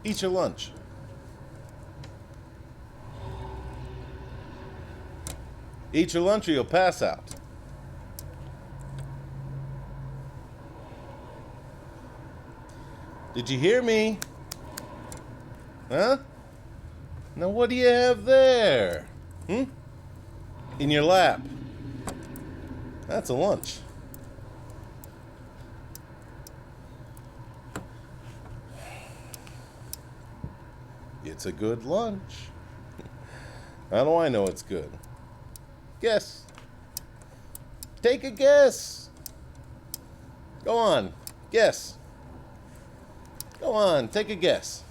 Eat your lunch. Eat your lunch or you'll pass out. Did you hear me? Huh? Now what do you have there? In your lap. That's a lunch. It's a good lunch. How do I know it's good? Guess. Take a guess. Go on. Guess. Go on. Take a guess.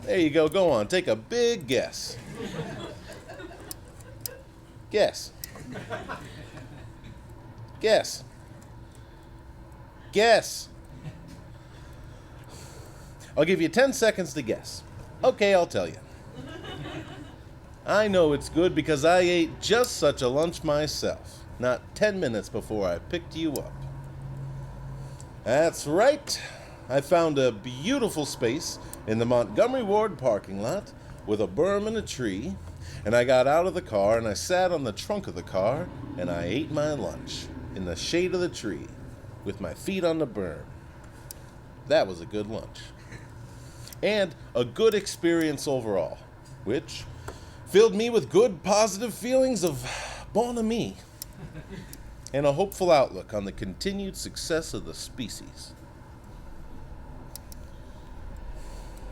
There you go. Go on. Take a big guess. Guess. Guess. Guess. I'll give you 10 seconds to guess. Okay, I'll tell you. I know it's good because I ate just such a lunch myself, not 10 minutes before I picked you up. That's right. I found a beautiful space in the Montgomery Ward parking lot with a berm and a tree, and I got out of the car and I sat on the trunk of the car and I ate my lunch in the shade of the tree with my feet on the berm. That was a good lunch. And a good experience overall, which filled me with good, positive feelings of bon ami and a hopeful outlook on the continued success of the species.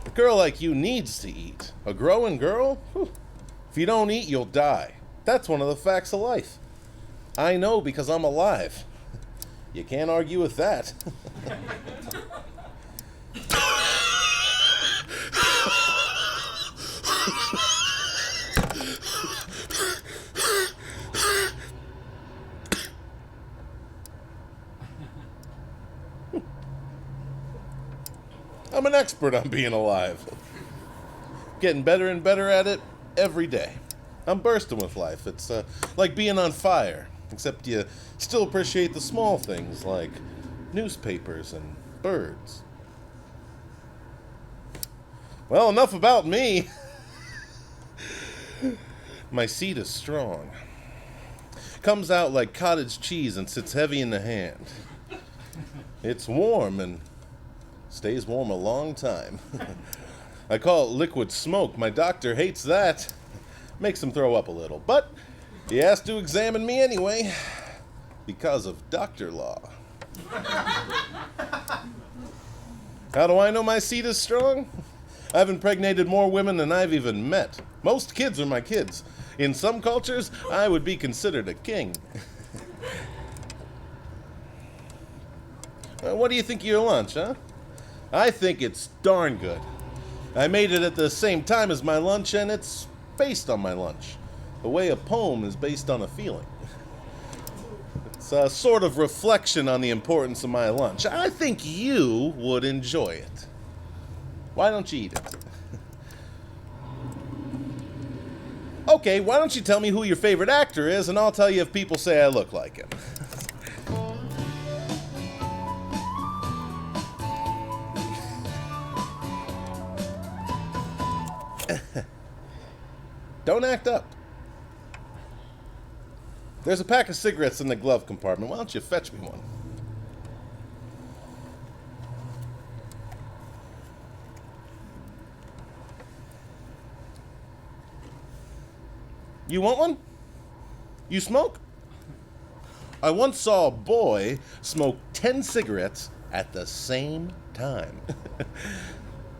A girl like you needs to eat. A growing girl? Whew. If you don't eat, you'll die. That's one of the facts of life. I know because I'm alive. You can't argue with that. I'm an expert on being alive. Getting better and better at it every day. I'm bursting with life. It's like being on fire, except you still appreciate the small things like newspapers and birds. Well, enough about me. My seed is strong. Comes out like cottage cheese and sits heavy in the hand. It's warm and stays warm a long time. I call it liquid smoke. My doctor hates that. Makes him throw up a little. But he has to examine me anyway because of doctor law. How do I know my seed is strong? I've impregnated more women than I've even met. Most kids are my kids. In some cultures, I would be considered a king. What do you think of your lunch, huh? I think it's darn good. I made it at the same time as my lunch, and it's based on my lunch. The way a poem is based on a feeling. It's a sort of reflection on the importance of my lunch. I think you would enjoy it. Why don't you eat it? Okay, why don't you tell me who your favorite actor is, and I'll tell you if people say I look like him. Don't act up. There's a pack of cigarettes in the glove compartment. Why don't you fetch me one? You want one? You smoke? I once saw a boy smoke 10 cigarettes at the same time.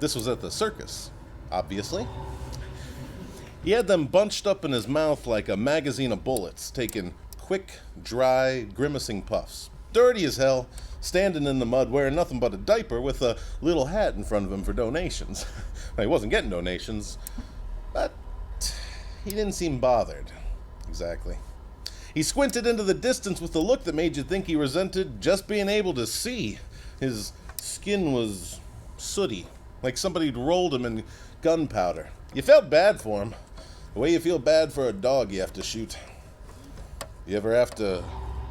This was at the circus, obviously. He had them bunched up in his mouth like a magazine of bullets, taking quick, dry, grimacing puffs. Dirty as hell, standing in the mud, wearing nothing but a diaper with a little hat in front of him for donations. He wasn't getting donations, but he didn't seem bothered. Exactly. He squinted into the distance with a look that made you think he resented just being able to see. His skin was sooty, like somebody'd rolled him in gunpowder. You felt bad for him. The way you feel bad for a dog you have to shoot. You ever have to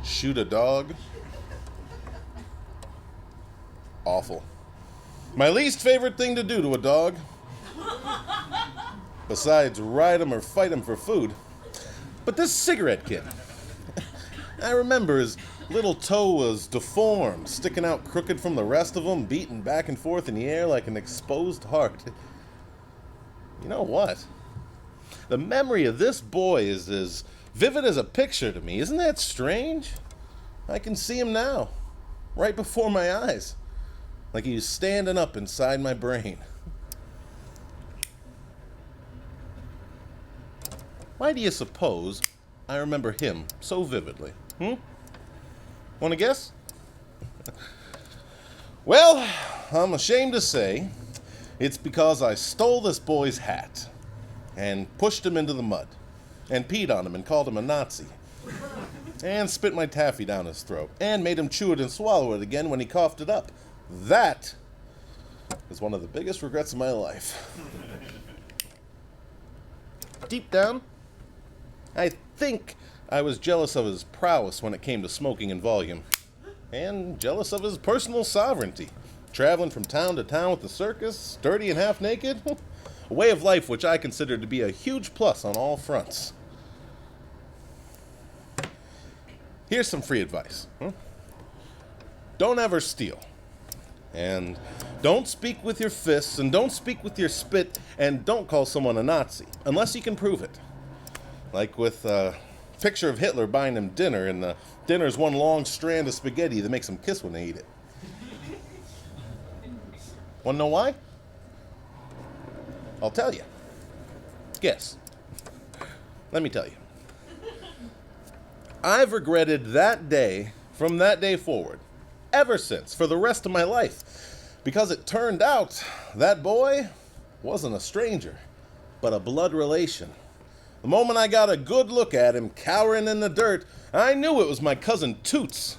shoot a dog? Awful. My least favorite thing to do to a dog, besides ride him or fight him for food. But this cigarette kid, I remember his little toe was deformed, sticking out crooked from the rest of them, beating back and forth in the air like an exposed heart. You know what? The memory of this boy is as vivid as a picture to me. Isn't that strange? I can see him now, right before my eyes, like he was standing up inside my brain. Why do you suppose I remember him so vividly? Want to guess? Well, I'm ashamed to say it's because I stole this boy's hat and pushed him into the mud and peed on him and called him a Nazi and spit my taffy down his throat and made him chew it and swallow it again when he coughed it up. That is one of the biggest regrets of my life. Deep down, I think I was jealous of his prowess when it came to smoking and volume, and jealous of his personal sovereignty, traveling from town to town with the circus, dirty and half naked, a way of life which I considered to be a huge plus on all fronts. Here's some free advice. Don't ever steal. And don't speak with your fists, and don't speak with your spit, and don't call someone a Nazi, unless you can prove it. Like with a picture of Hitler buying him dinner, and the dinner's one long strand of spaghetti that makes him kiss when they eat it. Wanna know why? I'll tell you. Guess. Let me tell you. I've regretted that day, from that day forward, ever since, for the rest of my life, because it turned out that boy wasn't a stranger, but a blood relation. The moment I got a good look at him cowering in the dirt, I knew it was my cousin Toots,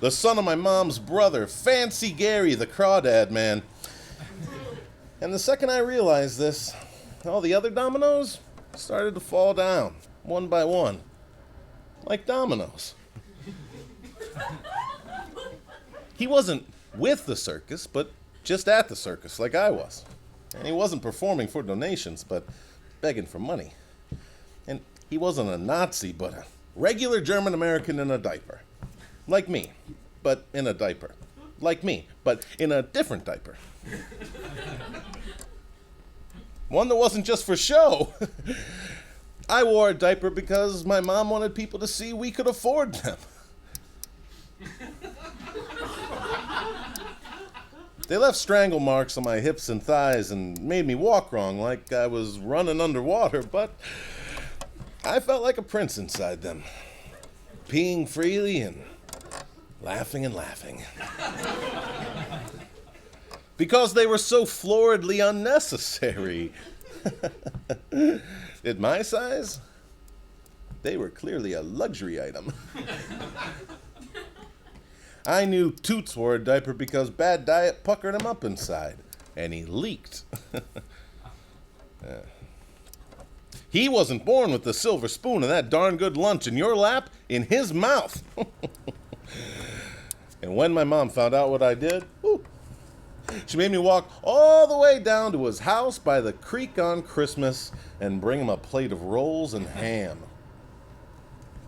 the son of my mom's brother, Fancy Gary, the crawdad man. And the second I realized this, all the other dominoes started to fall down, one by one, like dominoes. He wasn't with the circus, but just at the circus, like I was. And he wasn't performing for donations, but begging for money. And he wasn't a Nazi, but a regular German American in a diaper. Like me, but in a diaper. Like me, but in a different diaper. One that wasn't just for show. I wore a diaper because my mom wanted people to see we could afford them. They left strangle marks on my hips and thighs and made me walk wrong, like I was running underwater, but I felt like a prince inside them, peeing freely and laughing and laughing. Because they were so floridly unnecessary. At my size, they were clearly a luxury item. I knew Toots wore a diaper because bad diet puckered him up inside, and he leaked. He wasn't born with the silver spoon and that darn good lunch in your lap in his mouth. And when my mom found out what I did, she made me walk all the way down to his house by the creek on Christmas and bring him a plate of rolls and ham.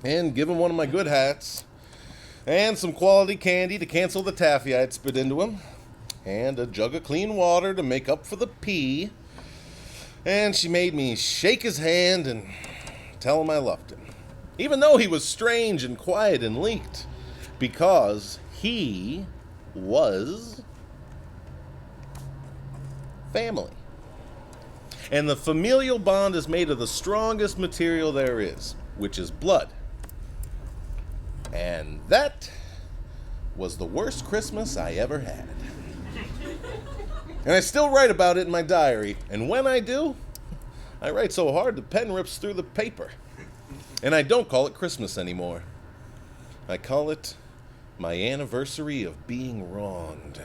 And give him one of my good hats. And some quality candy to cancel the taffy I'd spit into him. And a jug of clean water to make up for the pee. And she made me shake his hand and tell him I loved him. Even though he was strange and quiet and leaked. Because he was family. And the familial bond is made of the strongest material there is, which is blood. And that was the worst Christmas I ever had. And I still write about it in my diary. And when I do, I write so hard the pen rips through the paper. And I don't call it Christmas anymore. I call it my anniversary of being wronged.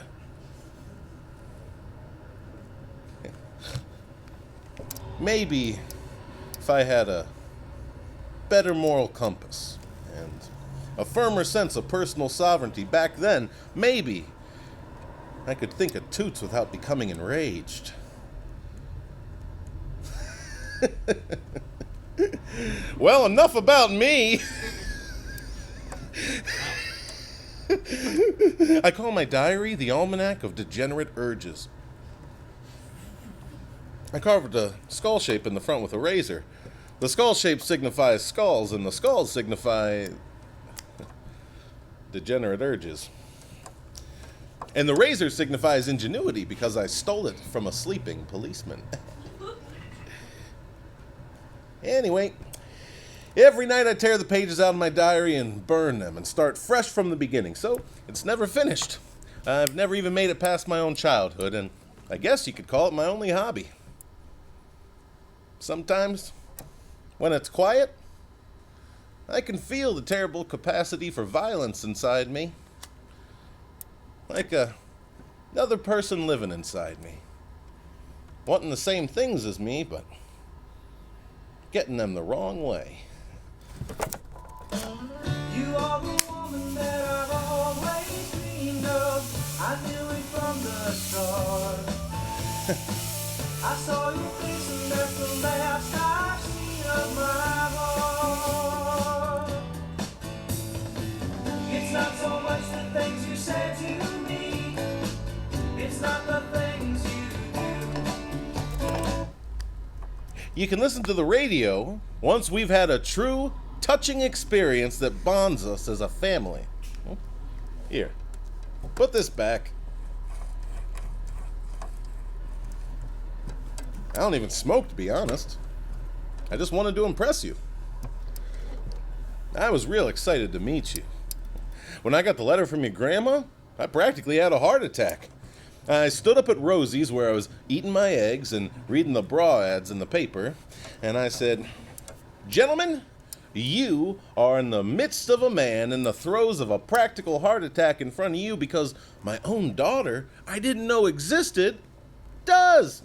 Maybe if I had a better moral compass and a firmer sense of personal sovereignty back then, maybe I could think of toots without becoming enraged. Well, enough about me. I call my diary the Almanac of Degenerate Urges. I carved a skull shape in the front with a razor. The skull shape signifies skulls, and the skulls signify degenerate urges. And the razor signifies ingenuity because I stole it from a sleeping policeman. Anyway, every night I tear the pages out of my diary and burn them and start fresh from the beginning, so it's never finished. I've never even made it past my own childhood, and I guess you could call it my only hobby. Sometimes, when it's quiet, I can feel the terrible capacity for violence inside me. Like another person living inside me. Wanting the same things as me, but getting them the wrong way. You are the woman that I've always dreamed of. I knew it from the start. I saw your face and that's the last I've seen of my heart. It's not so much the things you said to me, it's not the things you do. You can listen to the radio once we've had a true, touching experience that bonds us as a family. Here, put this back. I don't even smoke, to be honest. I just wanted to impress you. I was real excited to meet you. When I got the letter from your grandma, I practically had a heart attack. I stood up at Rosie's where I was eating my eggs and reading the bra ads in the paper, and I said, "Gentlemen, you are in the midst of a man in the throes of a practical heart attack in front of you because my own daughter I didn't know existed does."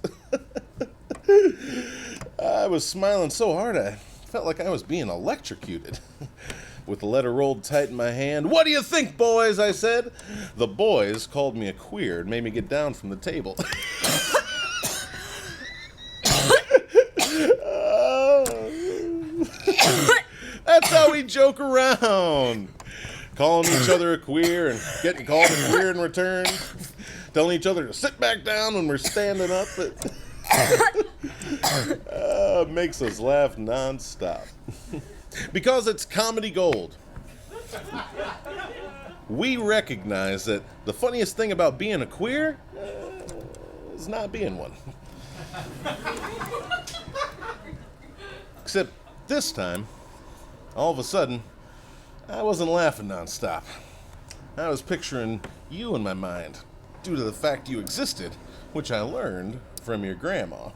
I was smiling so hard I felt like I was being electrocuted. With the letter rolled tight in my hand, "What do you think, boys?" I said. The boys called me a queer and made me get down from the table. That's how we joke around. Calling each other a queer and getting called a queer in return. Telling each other to sit back down when we're standing up. It makes us laugh nonstop. Because it's comedy gold. We recognize that the funniest thing about being a queer is not being one. Except this time, all of a sudden, I wasn't laughing nonstop. I was picturing you in my mind, due to the fact you existed, which I learned from your grandma.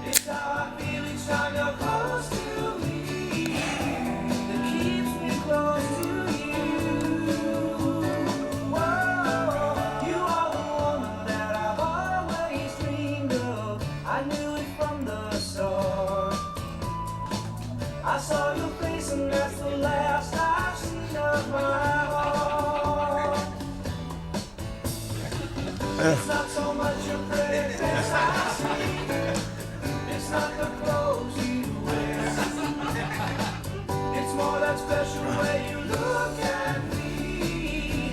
It's how I feel each time you're close to me, that keeps me close to you. Whoa, you are the woman that I've always dreamed of. I knew it from the start. I saw your face and that's the last I've seen of my heart. It's not so much your pretty face I see, it's not the clothes you wear, it's more that special way you look at me.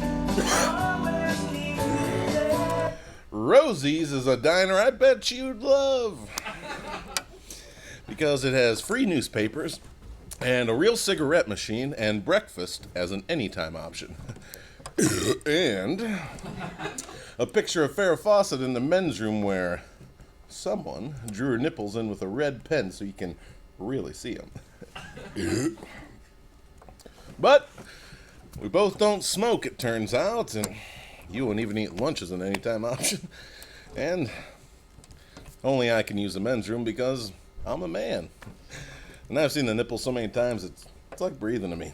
Always keep me there. Rosie's is a diner I bet you'd love. Because it has free newspapers and a real cigarette machine and breakfast as an anytime option. And a picture of Farrah Fawcett in the men's room where someone drew her nipples in with a red pen so you can really see them. But we both don't smoke, it turns out, and you won't even eat lunch as an anytime option. And only I can use the men's room because I'm a man. And I've seen the nipples so many times, it's like breathing to me.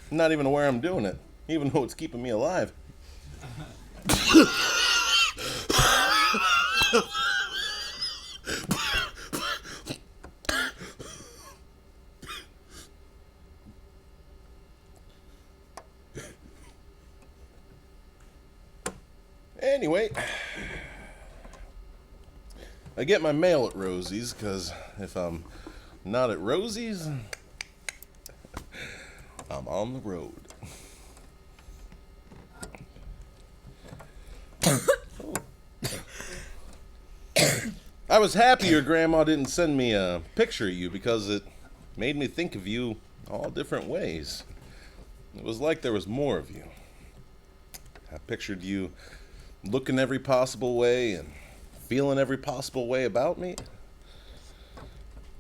I'm not even aware I'm doing it, even though it's keeping me alive. Anyway, I get my mail at Rosie's because if I'm not at Rosie's, I'm on the road. I was happy your grandma didn't send me a picture of you because it made me think of you all different ways. It was like there was more of you. I pictured you looking every possible way and feeling every possible way about me.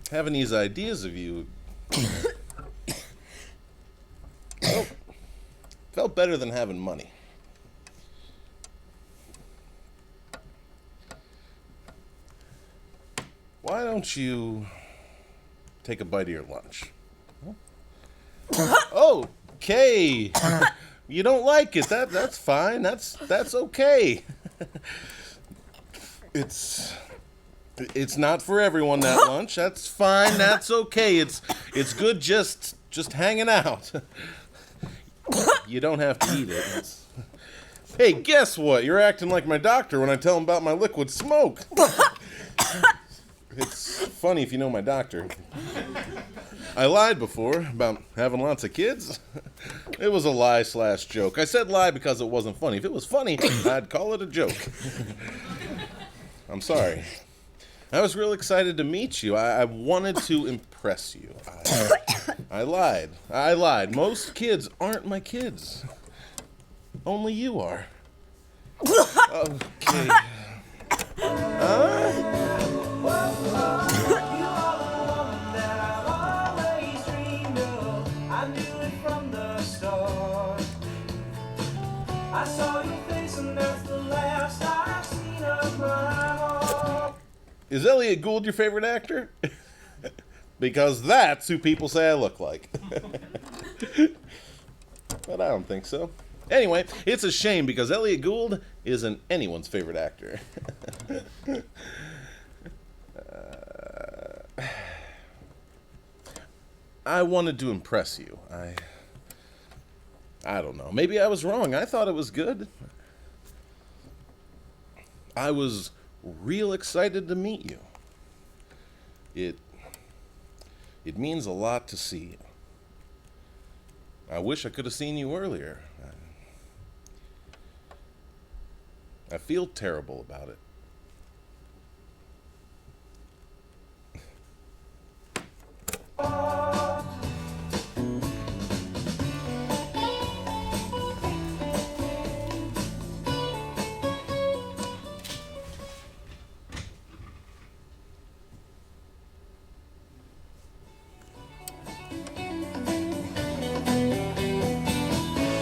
Having these ideas of you felt better than having money. Why don't you take a bite of your lunch? Okay. You don't like it. That's fine. That's okay. It's not for everyone, that lunch. That's fine. That's okay. It's good just hanging out. You don't have to eat it. Hey, guess what? You're acting like my doctor when I tell him about my liquid smoke. It's funny if you know my doctor. I lied before about having lots of kids. It was a lie/joke. I said lie because it wasn't funny. If it was funny, I'd call it a joke. I'm sorry. I was real excited to meet you. I wanted to impress you. I lied. I lied. Most kids aren't my kids. Only you are. Okay. I saw your face and that's the last I've seen of my heart. Is Elliot Gould your favorite actor? Because that's who people say I look like. But I don't think so. Anyway, it's a shame because Elliot Gould isn't anyone's favorite actor. I wanted to impress you. I don't know. Maybe I was wrong. I thought it was good. I was real excited to meet you. It means a lot to see you. I wish I could have seen you earlier. I feel terrible about it.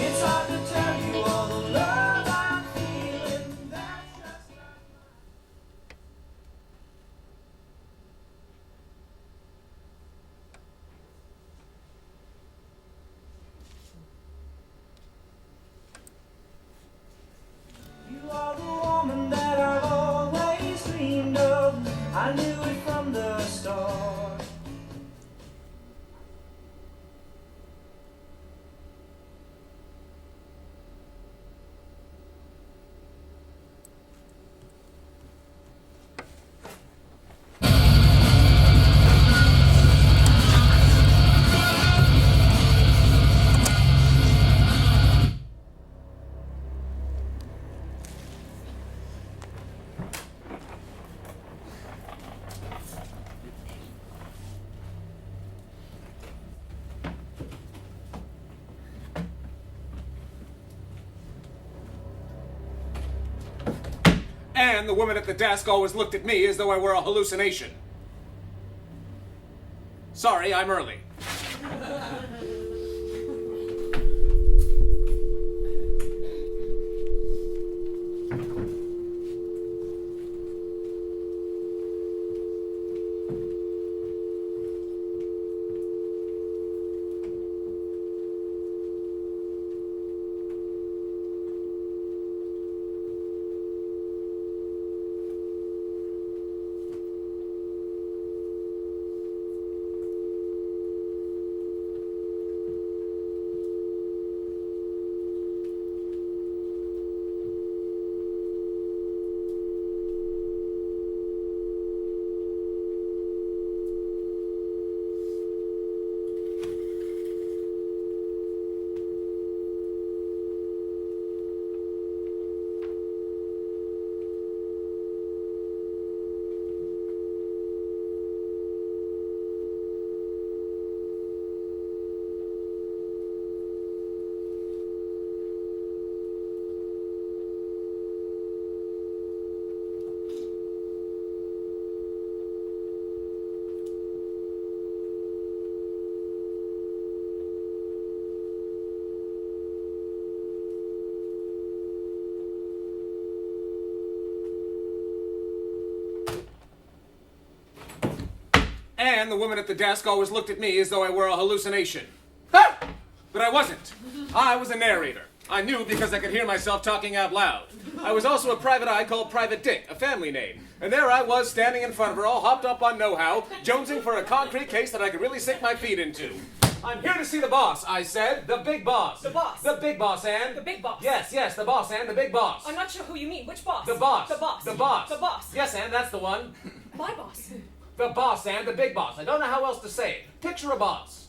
It's hard to tell you all the love I'm feeling. That's just not You are the woman that I've always dreamed of. I knew it from the start. And the woman at the desk always looked at me as though I were a hallucination. Sorry, I'm early. and the woman at the desk always looked at me as though I were a hallucination. Ha! But I wasn't. I was a narrator. I knew because I could hear myself talking out loud. I was also a private eye called Private Dick, a family name. And there I was, standing in front of her, all hopped up on know-how, jonesing for a concrete case that I could really sink my feet into. I'm here to see the boss, I said. The big boss. The boss. The big boss, Ann. The big boss. Yes, the boss, Ann, the big boss. I'm not sure who you mean. Which boss? The boss. The boss. The boss. The boss. Yes, Ann, that's the one. My boss. The boss, Ann, the big boss. I don't know how else to say it. Picture a boss.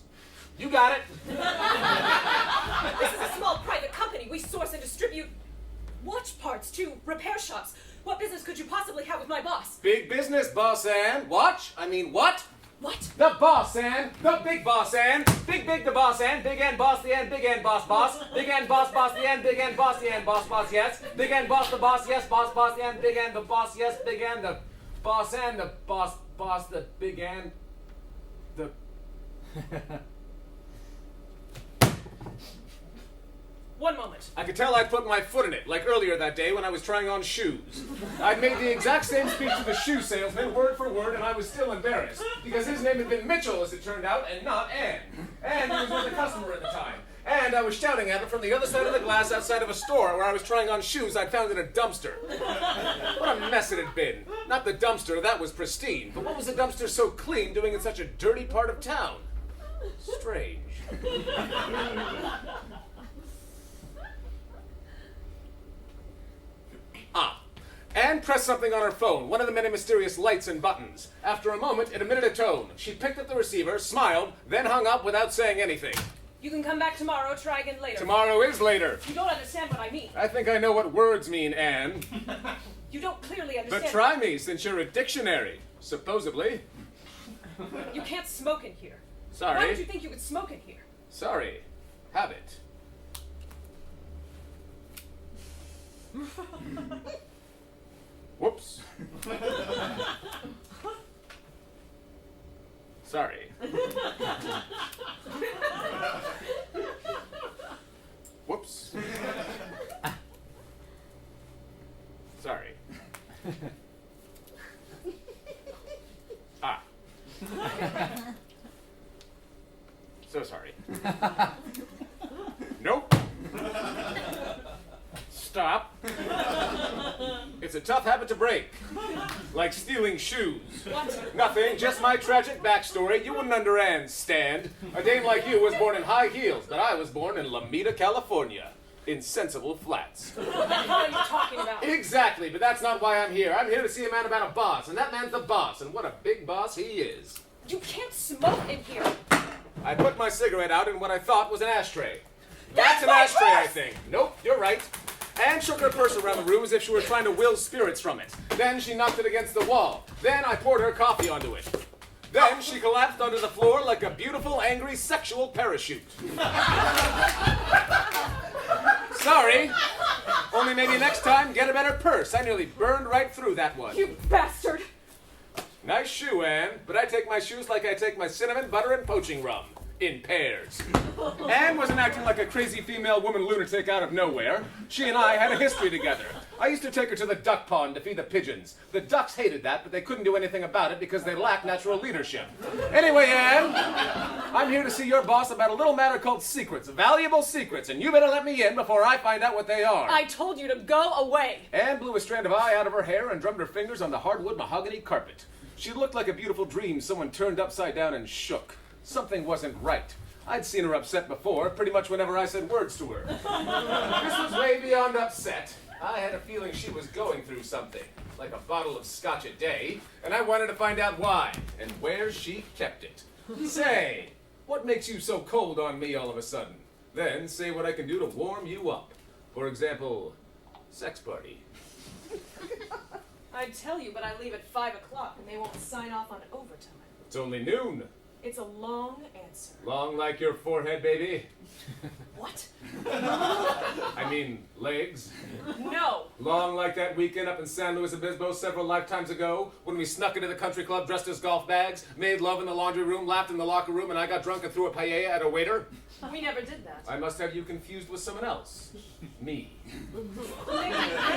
You got it. This is a small private company. We source and distribute watch parts to repair shops. What business could you possibly have with my boss? Big business, boss Ann. Watch? I mean, what? What? The boss Ann. The big boss Ann. Big the boss Ann. Big Ann boss the Ann. Big Ann boss boss. Big Ann boss the Ann. Big Ann boss the Ann boss yes. Big Ann boss the boss yes. Boss the Ann. Big Ann the boss yes. Big Ann the boss and the boss the big Ann the. One moment. I could tell I'd put my foot in it, like earlier that day when I was trying on shoes. I'd made the exact same speech to the shoe salesman, word for word, and I was still embarrassed, because his name had been Mitchell, as it turned out, and not Ann. And he was with a customer at the time. And I was shouting at her from the other side of the glass outside of a store where I was trying on shoes I'd found in a dumpster. What a mess it had been. Not the dumpster, that was pristine, but what was the dumpster so clean doing in such a dirty part of town? Strange. Anne pressed something on her phone, one of the many mysterious lights and buttons. After a moment, it emitted a tone. She picked up the receiver, smiled, then hung up without saying anything. You can come back tomorrow. Try again later. Tomorrow is later. You don't understand what I mean. I think I know what words mean, Anne. You don't clearly understand. But try me, since you're a dictionary, supposedly. You can't smoke in here. Sorry. Why would you think you could smoke in here? Sorry. Have it. Whoops. Sorry. Whoops. Sorry. Ah. So sorry. Nope. Stop. It's a tough habit to break. Like stealing shoes. What? Nothing, just my tragic backstory. You wouldn't understand. A dame like you was born in high heels, but I was born in Lomita, California. In sensible flats. What the hell are you talking about? Exactly, but that's not why I'm here. I'm here to see a man about a boss, and that man's the boss, and what a big boss he is. You can't smoke in here. I put my cigarette out in what I thought was an ashtray. That's an my ashtray, I purse! think. Nope, you're right. Anne shook her purse around the room as if she were trying to will spirits from it. Then she knocked it against the wall. Then I poured her coffee onto it. Then she collapsed onto the floor like a beautiful, angry, sexual parachute. Sorry. Only maybe next time, get a better purse. I nearly burned right through that one. You bastard. Nice shoe, Anne, but I take my shoes like I take my cinnamon, butter, and poaching rum. In pairs. Anne wasn't acting like a crazy female woman lunatic out of nowhere. She and I had a history together. I used to take her to the duck pond to feed the pigeons. The ducks hated that, but they couldn't do anything about it because they lacked natural leadership. Anyway, Anne, I'm here to see your boss about a little matter called secrets, valuable secrets, and you better let me in before I find out what they are. I told you to go away. Anne blew a strand of eye out of her hair and drummed her fingers on the hardwood mahogany carpet. She looked like a beautiful dream someone turned upside down and shook. Something wasn't right. I'd seen her upset before, pretty much whenever I said words to her. This was way beyond upset. I had a feeling she was going through something, like a bottle of scotch a day, and I wanted to find out why, and where she kept it. Say, what makes you so cold on me all of a sudden? Then say what I can do to warm you up. For example, sex party. I'd tell you, but I leave at 5 o'clock and they won't sign off on overtime. It's only noon. It's a long answer. Long like your forehead, baby. What? I mean legs? No. Long like that weekend up in San Luis Obispo several lifetimes ago when we snuck into the country club dressed as golf bags, made love in the laundry room, laughed in the locker room, and I got drunk and threw a paella at a waiter? We never did that. I must have you confused with someone else. Me. Maybe you read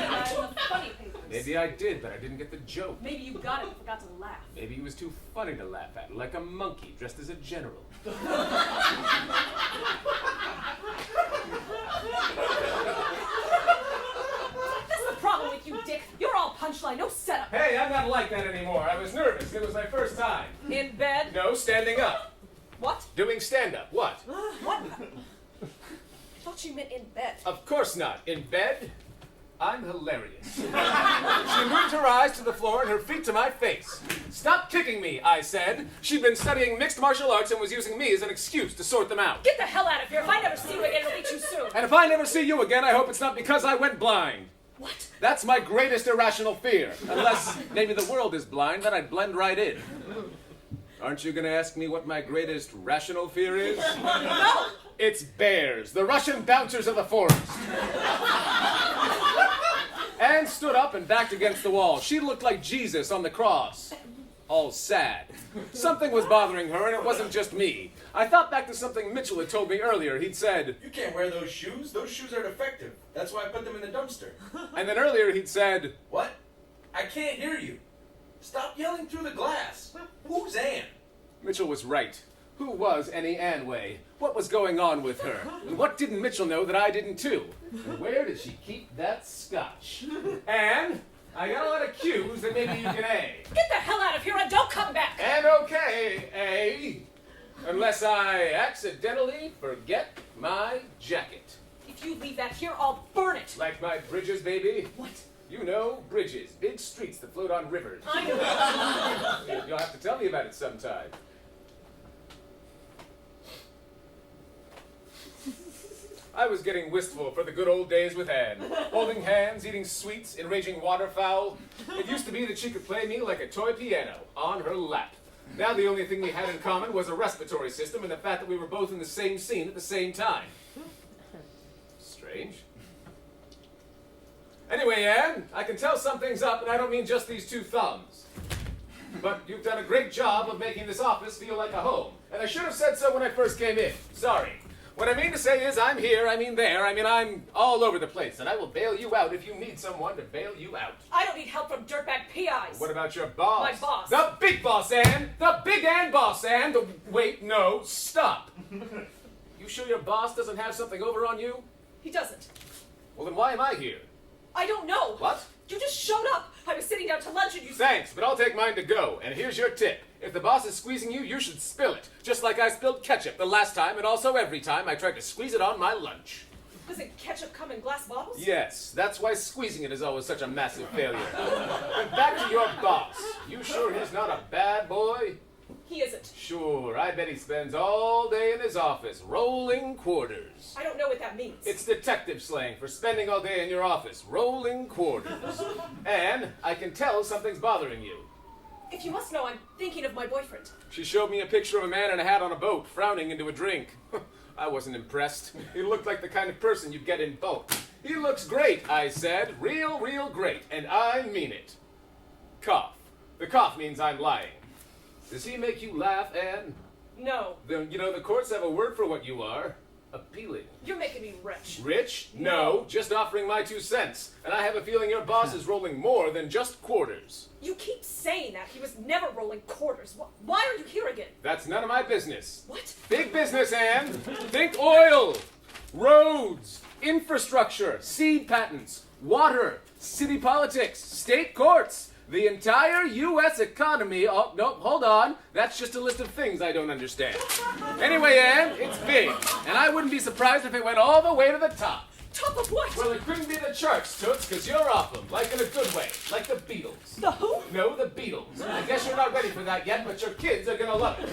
about it in the funny papers. Maybe I did, but I didn't get the joke. Maybe you got it and forgot to laugh. Maybe he was too funny to laugh at, like a monkey dressed as a general. That's the problem with you, Dick. You're all punchline, no setup. Hey, I'm not like that anymore. I was nervous. It was my first time. In bed? No, standing up. What? Doing stand-up. What? What? I thought you meant in bed. Of course not. In bed, I'm hilarious. She moved her eyes to the floor and her feet to my face. Stop kicking me, I said. She'd been studying mixed martial arts and was using me as an excuse to sort them out. Get the hell out of here. If I never see you again, it'll be too soon. And if I never see you again, I hope it's not because I went blind. What? That's my greatest irrational fear. Unless maybe the world is blind, then I'd blend right in. Aren't you going to ask me what my greatest rational fear is? No! It's bears, the Russian bouncers of the forest. Anne stood up and backed against the wall. She looked like Jesus on the cross. All sad. Something was bothering her, and it wasn't just me. I thought back to something Mitchell had told me earlier. He'd said, You can't wear those shoes. Those shoes are defective. That's why I put them in the dumpster. and then earlier he'd said, What? I can't hear you. Stop yelling through the glass. Who's Anne? Mitchell was right. Who was Annie Anway? What was going on with her? And what didn't Mitchell know that I didn't too? And where did she keep that scotch? Anne, I got a lot of cues that maybe you can A. Get the hell out of here and don't come back! And okay, A. Unless I accidentally forget my jacket. If you leave that here, I'll burn it! Like my bridges, baby. What? You know, bridges. Big streets that float on rivers. I know. You'll have to tell me about it sometime. I was getting wistful for the good old days with Anne. Holding hands, eating sweets, enraging waterfowl. It used to be that she could play me like a toy piano on her lap. Now the only thing we had in common was a respiratory system and the fact that we were both in the same scene at the same time. Strange. Anyway, Anne, I can tell something's up, and I don't mean just these two thumbs. But you've done a great job of making this office feel like a home. And I should have said so when I first came in. Sorry. What I mean to say is I'm here, I mean there, I mean I'm all over the place, and I will bail you out if you need someone to bail you out. I don't need help from dirtbag PIs. What about your boss? My boss. The big boss, Anne! The big Anne boss, Anne! Wait, no, stop. You sure your boss doesn't have something over on you? He doesn't. Well, then why am I here? I don't know. What? You just showed up. I was sitting down to lunch and you said... Thanks, but I'll take mine to go. And here's your tip. If the boss is squeezing you, you should spill it. Just like I spilled ketchup the last time and also every time I tried to squeeze it on my lunch. Doesn't ketchup come in glass bottles? Yes, that's why squeezing it is always such a massive failure. But back to your boss. You sure he's not a bad boy? He isn't. Sure, I bet he spends all day in his office rolling quarters. I don't know what that means. It's detective slang for spending all day in your office, rolling quarters. And I can tell something's bothering you. If you must know, I'm thinking of my boyfriend. She showed me a picture of a man in a hat on a boat, frowning into a drink. I wasn't impressed. He looked like the kind of person you'd get in bulk. He looks great, I said. Real, real great. And I mean it. Cough. The cough means I'm lying. Does he make you laugh, Anne? No. Then, you know, the courts have a word for what you are. Appealing. You're making me rich. Rich? No, just offering my 2 cents. And I have a feeling your boss is rolling more than just quarters. You keep saying that. He was never rolling quarters. Why are you here again? That's none of my business. What? Big business, Anne. Think oil, roads, infrastructure, seed patents, water, city politics, state courts, the entire U.S. economy. Oh, no, hold on. That's just a list of things I don't understand. Anyway, Anne, it's big. And I wouldn't be surprised if it went all the way to the top. Top of what? Well, it couldn't be the charts, Toots, because you're off them, like in a good way, like the Beatles. The who? No, the Beatles. I guess you're not ready for that yet, but your kids are gonna love it.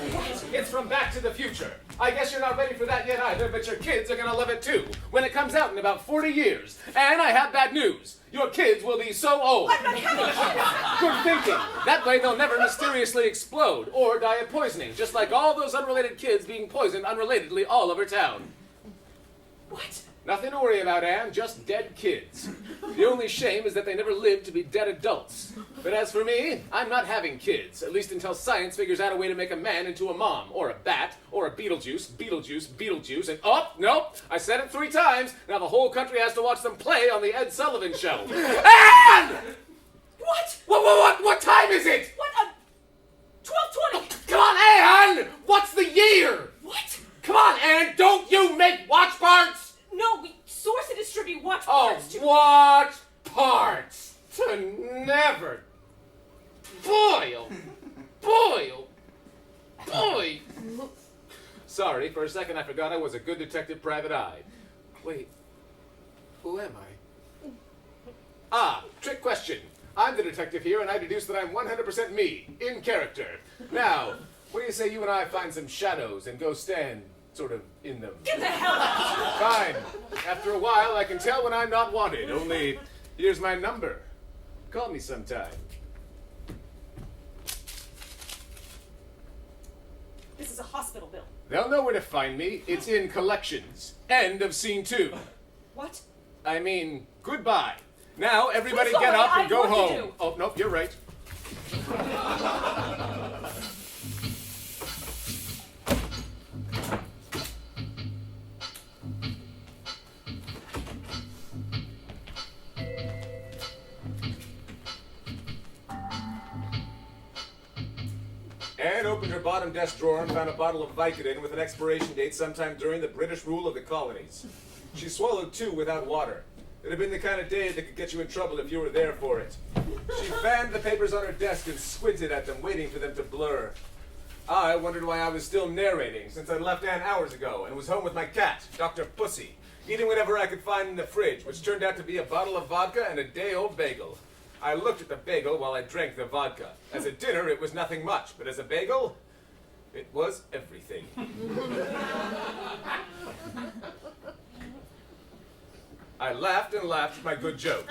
It's from Back to the Future. I guess you're not ready for that yet either, but your kids are gonna love it too, when it comes out in about 40 years. And I have bad news. Your kids will be so old. I'm not having kids. Good thinking. That way they'll never mysteriously explode or die of poisoning, just like all those unrelated kids being poisoned unrelatedly all over town. What? Nothing to worry about, Anne, just dead kids. The only shame is that they never lived to be dead adults. But as for me, I'm not having kids, at least until science figures out a way to make a man into a mom, or a bat, or a Beetlejuice, and oh, nope, I said it 3 times, now the whole country has to watch them play on the Ed Sullivan Show. Anne! What time is it? What? 12:20. Come on, Anne! What's the year? What? Come on, Anne, don't you make watch parts? No, we source and distribute watch Oh, parts to... watch parts to never. Boy. Sorry, for a second I forgot I was a good detective private eye. Wait, who am I? Ah, trick question. I'm the detective here, and I deduce that I'm 100% me, in character. Now, what do you say you and I find some shadows and go stand, sort of, in them? Get the hell out! Fine. After a while, I can tell when I'm not wanted. Only, here's my number. Call me sometime. This is a hospital bill. They'll know where to find me. It's in collections. End of scene 2. What? I mean, goodbye. Now, everybody Please get go away. up and I go have work to home. do. Oh, nope, you're right. Anne opened her bottom desk drawer and found a bottle of Vicodin with an expiration date sometime during the British rule of the colonies. She swallowed 2 without water. It'd have been the kind of day that could get you in trouble if you were there for it. She fanned the papers on her desk and squinted at them, waiting for them to blur. I wondered why I was still narrating, since I'd left Anne hours ago and was home with my cat, Dr. Pussy, eating whatever I could find in the fridge, which turned out to be a bottle of vodka and a day-old bagel. I looked at the bagel while I drank the vodka. As a dinner, it was nothing much, but as a bagel, it was everything. I laughed and laughed at my good joke.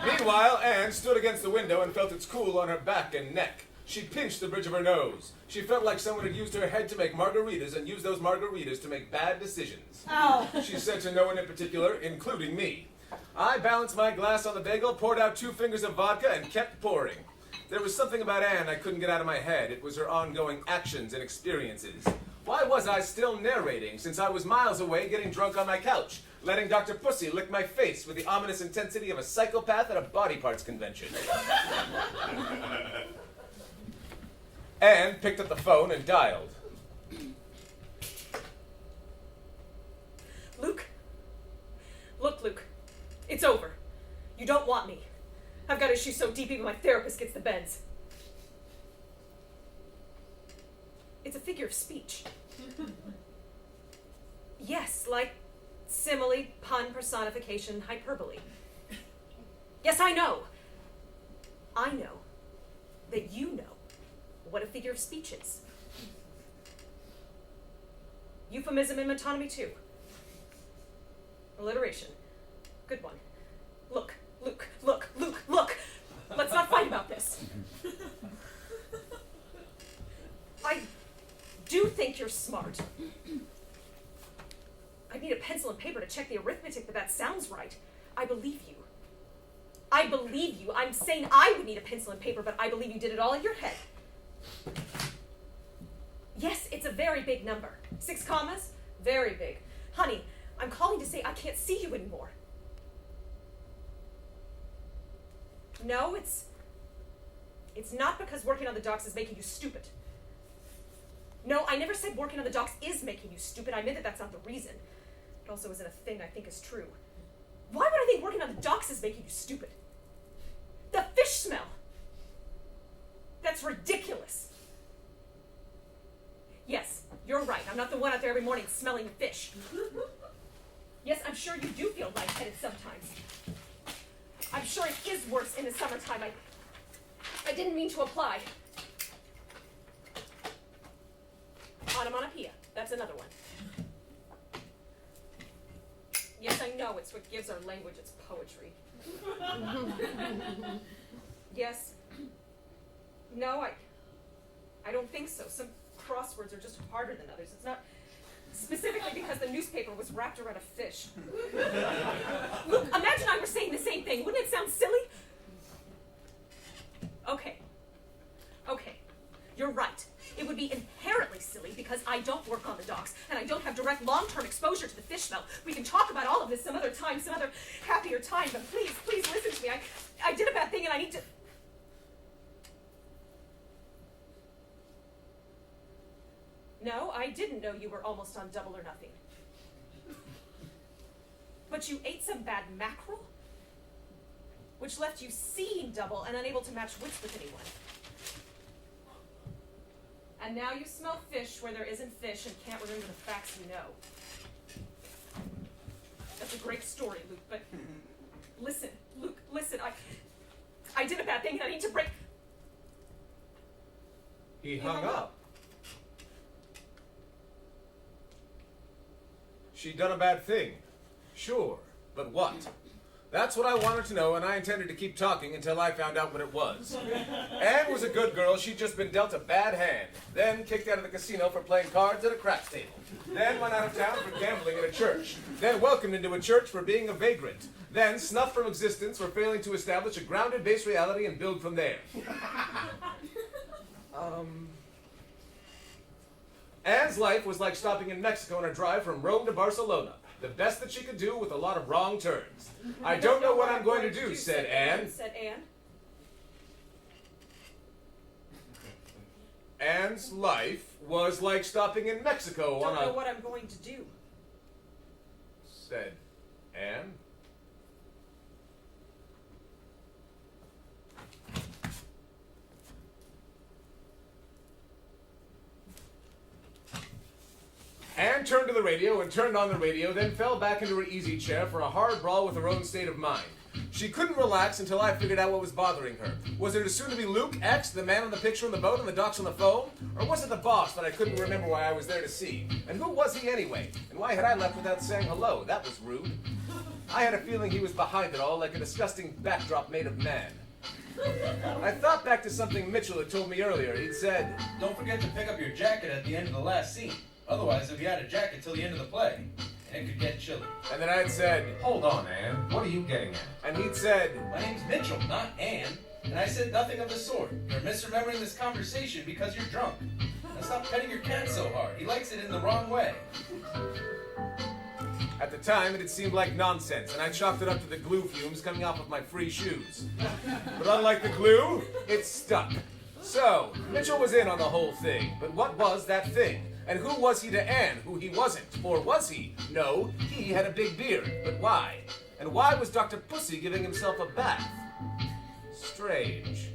Meanwhile, Anne stood against the window and felt its cool on her back and neck. She pinched the bridge of her nose. She felt like someone had used her head to make margaritas and used those margaritas to make bad decisions. Ow. She said to no one in particular, including me. I balanced my glass on the bagel, poured out 2 fingers of vodka, and kept pouring. There was something about Anne I couldn't get out of my head. It was her ongoing actions and experiences. Why was I still narrating, since I was miles away getting drunk on my couch, letting Dr. Pussy lick my face with the ominous intensity of a psychopath at a body parts convention? Anne picked up the phone and dialed. Luke? Look, Luke. It's over. You don't want me. I've got issues so deep even my therapist gets the bends. It's a figure of speech. Yes, like simile, pun, personification, hyperbole. Yes, I know. I know that you know what a figure of speech is. Euphemism and metonymy too. Alliteration. Good one. Look, Luke, look, Luke, look! Let's not fight about this. I do think you're smart. I need a pencil and paper to check the arithmetic, but that sounds right. I believe you. I believe you. I'm saying I would need a pencil and paper, but I believe you did it all in your head. Yes, it's a very big number. 6 commas? Very big. Honey, I'm calling to say I can't see you anymore. No, it's not because working on the docks is making you stupid. No, I never said working on the docks is making you stupid. I meant that that's not the reason. It also isn't a thing I think is true. Why would I think working on the docks is making you stupid? The fish smell. That's ridiculous. Yes, you're right. I'm not the one out there every morning smelling fish. Yes, I'm sure you do feel lightheaded sometimes. I'm sure it is worse in the summertime. I didn't mean to apply. Onomatopoeia. That's another one. Yes, I know. It's what gives our language its poetry. Yes. No, I don't think so. Some crosswords are just harder than others. It's not Specifically because the newspaper was wrapped around a fish. Look, imagine I were saying the same thing. Wouldn't it sound silly? Okay. You're right. It would be inherently silly because I don't work on the docks and I don't have direct long-term exposure to the fish smell. We can talk about all of this some other time, some other happier time, but please listen to me. I did a bad thing and I need to... No, I didn't know you were almost on Double or Nothing. But you ate some bad mackerel, which left you seeing double and unable to match wits with anyone. And now you smell fish where there isn't fish and can't remember the facts you know. That's a great story, Luke, but listen, Luke, listen, I did a bad thing and I need to break... He hung up. She'd done a bad thing. Sure, but what? That's what I wanted to know, and I intended to keep talking until I found out what it was. Anne was a good girl. She'd just been dealt a bad hand. Then kicked out of the casino for playing cards at a craps table. Then went out of town for gambling at a church. Then welcomed into a church for being a vagrant. Then snuffed from existence for failing to establish a grounded base reality and build from there. Anne's life was like stopping in Mexico on a drive from Rome to Barcelona. The best that she could do with a lot of wrong turns. I don't know what I'm going to do, said Anne. Said Anne. Anne's life was like stopping in Mexico on a... Don't know what I'm going to do. Said Anne. Anne turned to the radio and turned on the radio, then fell back into her easy chair for a hard brawl with her own state of mind. She couldn't relax until I figured out what was bothering her. Was it as soon to be Luke, X, the man on the picture on the boat and the docs on the phone? Or was it the boss that I couldn't remember why I was there to see? And who was he anyway? And why had I left without saying hello? That was rude. I had a feeling he was behind it all, like a disgusting backdrop made of man. I thought back to something Mitchell had told me earlier. He'd said, Don't forget to pick up your jacket at the end of the last scene. Otherwise, you'll be out of jacket till the end of the play. And it could get chilly. and then I'd said, Hold on, Anne. What are you getting at? and he'd said, My name's Mitchell, not Anne. And I said nothing of the sort. You're misremembering this conversation because you're drunk. Now stop petting your cat so hard. He likes it in the wrong way. At the time, it had seemed like nonsense, and I chalked it up to the glue fumes coming off of my free shoes. But unlike the glue, it stuck. So, Mitchell was in on the whole thing, but what was that thing? And who was he to Anne, who he wasn't? Or was he? No, he had a big beard, but why? And why was Dr. Pussy giving himself a bath? Strange.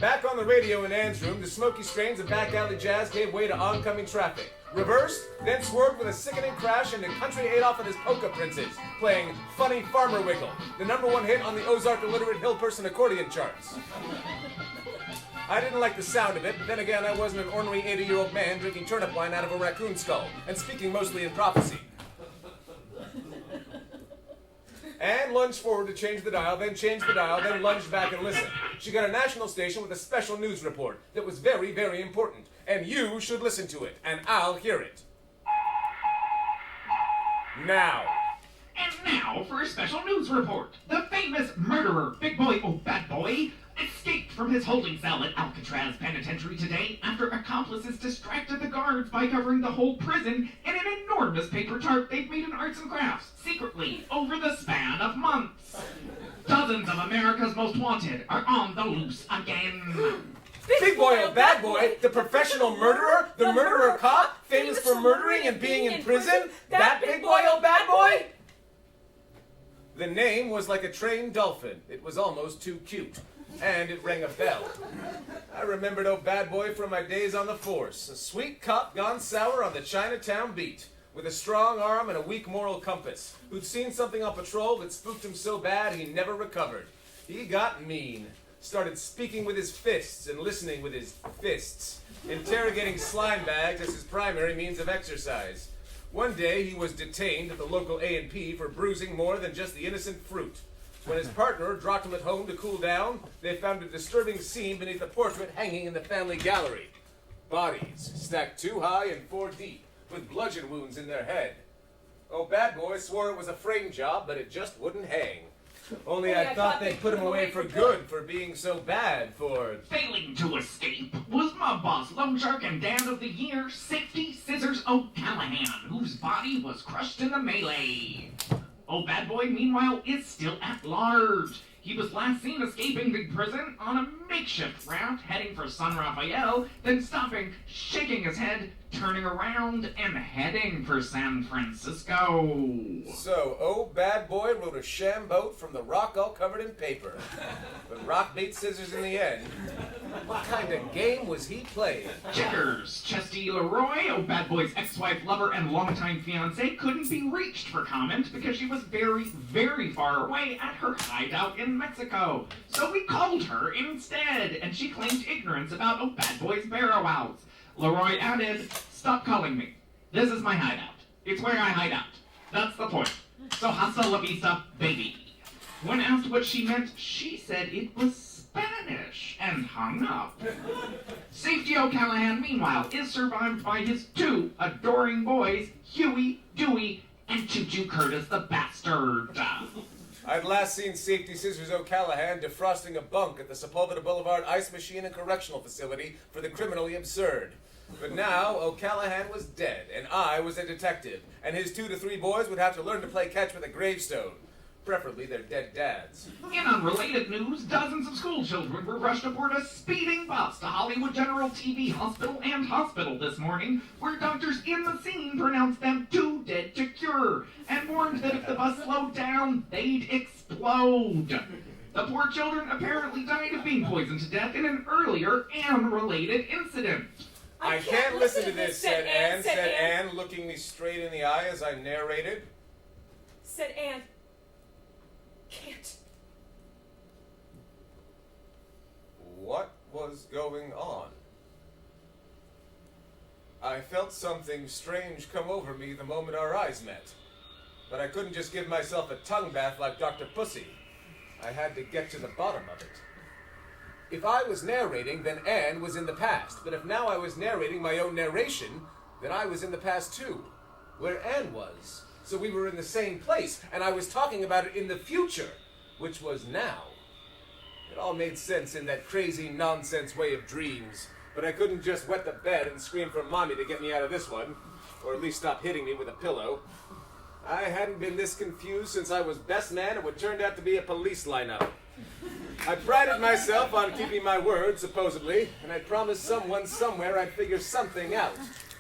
Back on the radio in Anne's room, the smoky strains of back alley jazz gave way to oncoming traffic. Reversed, then swerved with a sickening crash into Country Adolf and his Polka Princes, playing Funny Farmer Wiggle, the #1 hit on the Ozark Illiterate Hill Person accordion charts. I didn't like the sound of it, but then again, I wasn't an ornery 80-year-old man drinking turnip wine out of a raccoon skull, and speaking mostly in prophecy. Anne lunged forward to change the dial, then changed the dial, then lunged back and listened. She got a national station with a special news report that was very, very important, and you should listen to it, and I'll hear it. Now. And now for a special news report. The famous murderer, Big Boy, oh bad boy, escaped from his holding cell at Alcatraz Penitentiary today after accomplices distracted the guards by covering the whole prison in an enormous paper tarp they'd made in arts and crafts, secretly, over the span of months. Dozens of America's most wanted are on the loose again. Big Boy, oh bad boy, the professional murderer, the murderer cop, famous for murdering and being in prison, that Big Boy, oh bad boy? The name was like a trained dolphin. It was almost too cute. And it rang a bell. I remembered oh bad boy from my days on the force, a sweet cop gone sour on the Chinatown beat, with a strong arm and a weak moral compass, who'd seen something on patrol that spooked him so bad he never recovered. He got mean, started speaking with his fists and listening with his fists, interrogating slime bags as his primary means of exercise. One day he was detained at the local A&P for bruising more than just the innocent fruit. When his partner dropped him at home to cool down, they found a disturbing scene beneath a portrait hanging in the family gallery. Bodies, stacked 2 high and 4 deep, with bludgeon wounds in their head. Oh, bad boy swore it was a frame job, but it just wouldn't hang. Only I thought they'd put him away for good for being so bad for... Failing to escape was Mob Boss, Loan Shark, and Dad of the Year, Safety Scissors O'Callahan, whose body was crushed in the melee. Oh, Bad Boy, meanwhile, is still at large. He was last seen escaping the prison on a makeshift raft heading for San Rafael, then stopping, shaking his head, turning around, and heading for San Francisco. So, oh, Bad Boy rode a sham boat from the rock all covered in paper. But rock beat scissors in the end. What kind of game was he playing? Checkers. Chesty Leroy, Oh Bad Boy's ex-wife, lover, and longtime fiancé, couldn't be reached for comment because she was very, very far away at her hideout in Mexico. So we called her instead, and she claimed ignorance about Oh Bad Boy's barrow outs. Leroy added, "Stop calling me. This is my hideout. It's where I hide out. That's the point. So hasta la vista, baby." When asked what she meant, she said it was Spanish and hung up. Safety O'Callahan, meanwhile, is survived by his 2 adoring boys, Huey, Dewey, and Choo-Choo Curtis the Bastard. I'd last seen Safety Scissors O'Callahan defrosting a bunk at the Sepulveda Boulevard Ice Machine and Correctional Facility for the criminally absurd. But now, O'Callahan was dead, and I was a detective, and his 2 to 3 boys would have to learn to play catch with a gravestone. Preferably their dead dads. In unrelated news, dozens of school children were rushed aboard a speeding bus to Hollywood General TV Hospital and Hospital this morning, where doctors in the scene pronounced them too dead to cure, and warned that if the bus slowed down, they'd explode. The poor children apparently died of being poisoned to death in an earlier and related incident. I can't listen to this, said Anne, looking me straight in the eye as I narrated. Said Anne. Can't. What was going on? I felt something strange come over me the moment our eyes met. But I couldn't just give myself a tongue bath like Dr. Pussy. I had to get to the bottom of it. If I was narrating, then Anne was in the past. But if now I was narrating my own narration, then I was in the past too, where Anne was. So we were in the same place, and I was talking about it in the future, which was now. It all made sense in that crazy nonsense way of dreams, but I couldn't just wet the bed and scream for Mommy to get me out of this one, or at least stop hitting me with a pillow. I hadn't been this confused since I was best man at what turned out to be a police lineup. I prided myself on keeping my word, supposedly, and I promised someone somewhere I'd figure something out.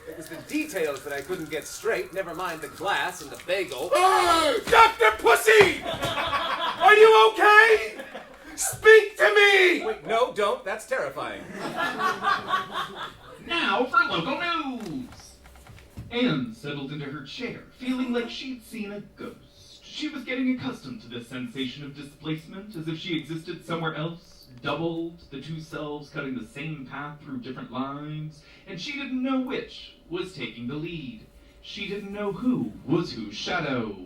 It was the details that I couldn't get straight, never mind the glass and the bagel. Oh, Dr. Pussy! Are you okay? Speak to me! Wait, no, don't. That's terrifying. Now for local news. Anne settled into her chair, feeling like she'd seen a ghost. She was getting accustomed to this sensation of displacement, as if she existed somewhere else, doubled, the 2 selves cutting the same path through different lives, and she didn't know which was taking the lead. She didn't know who was whose shadow.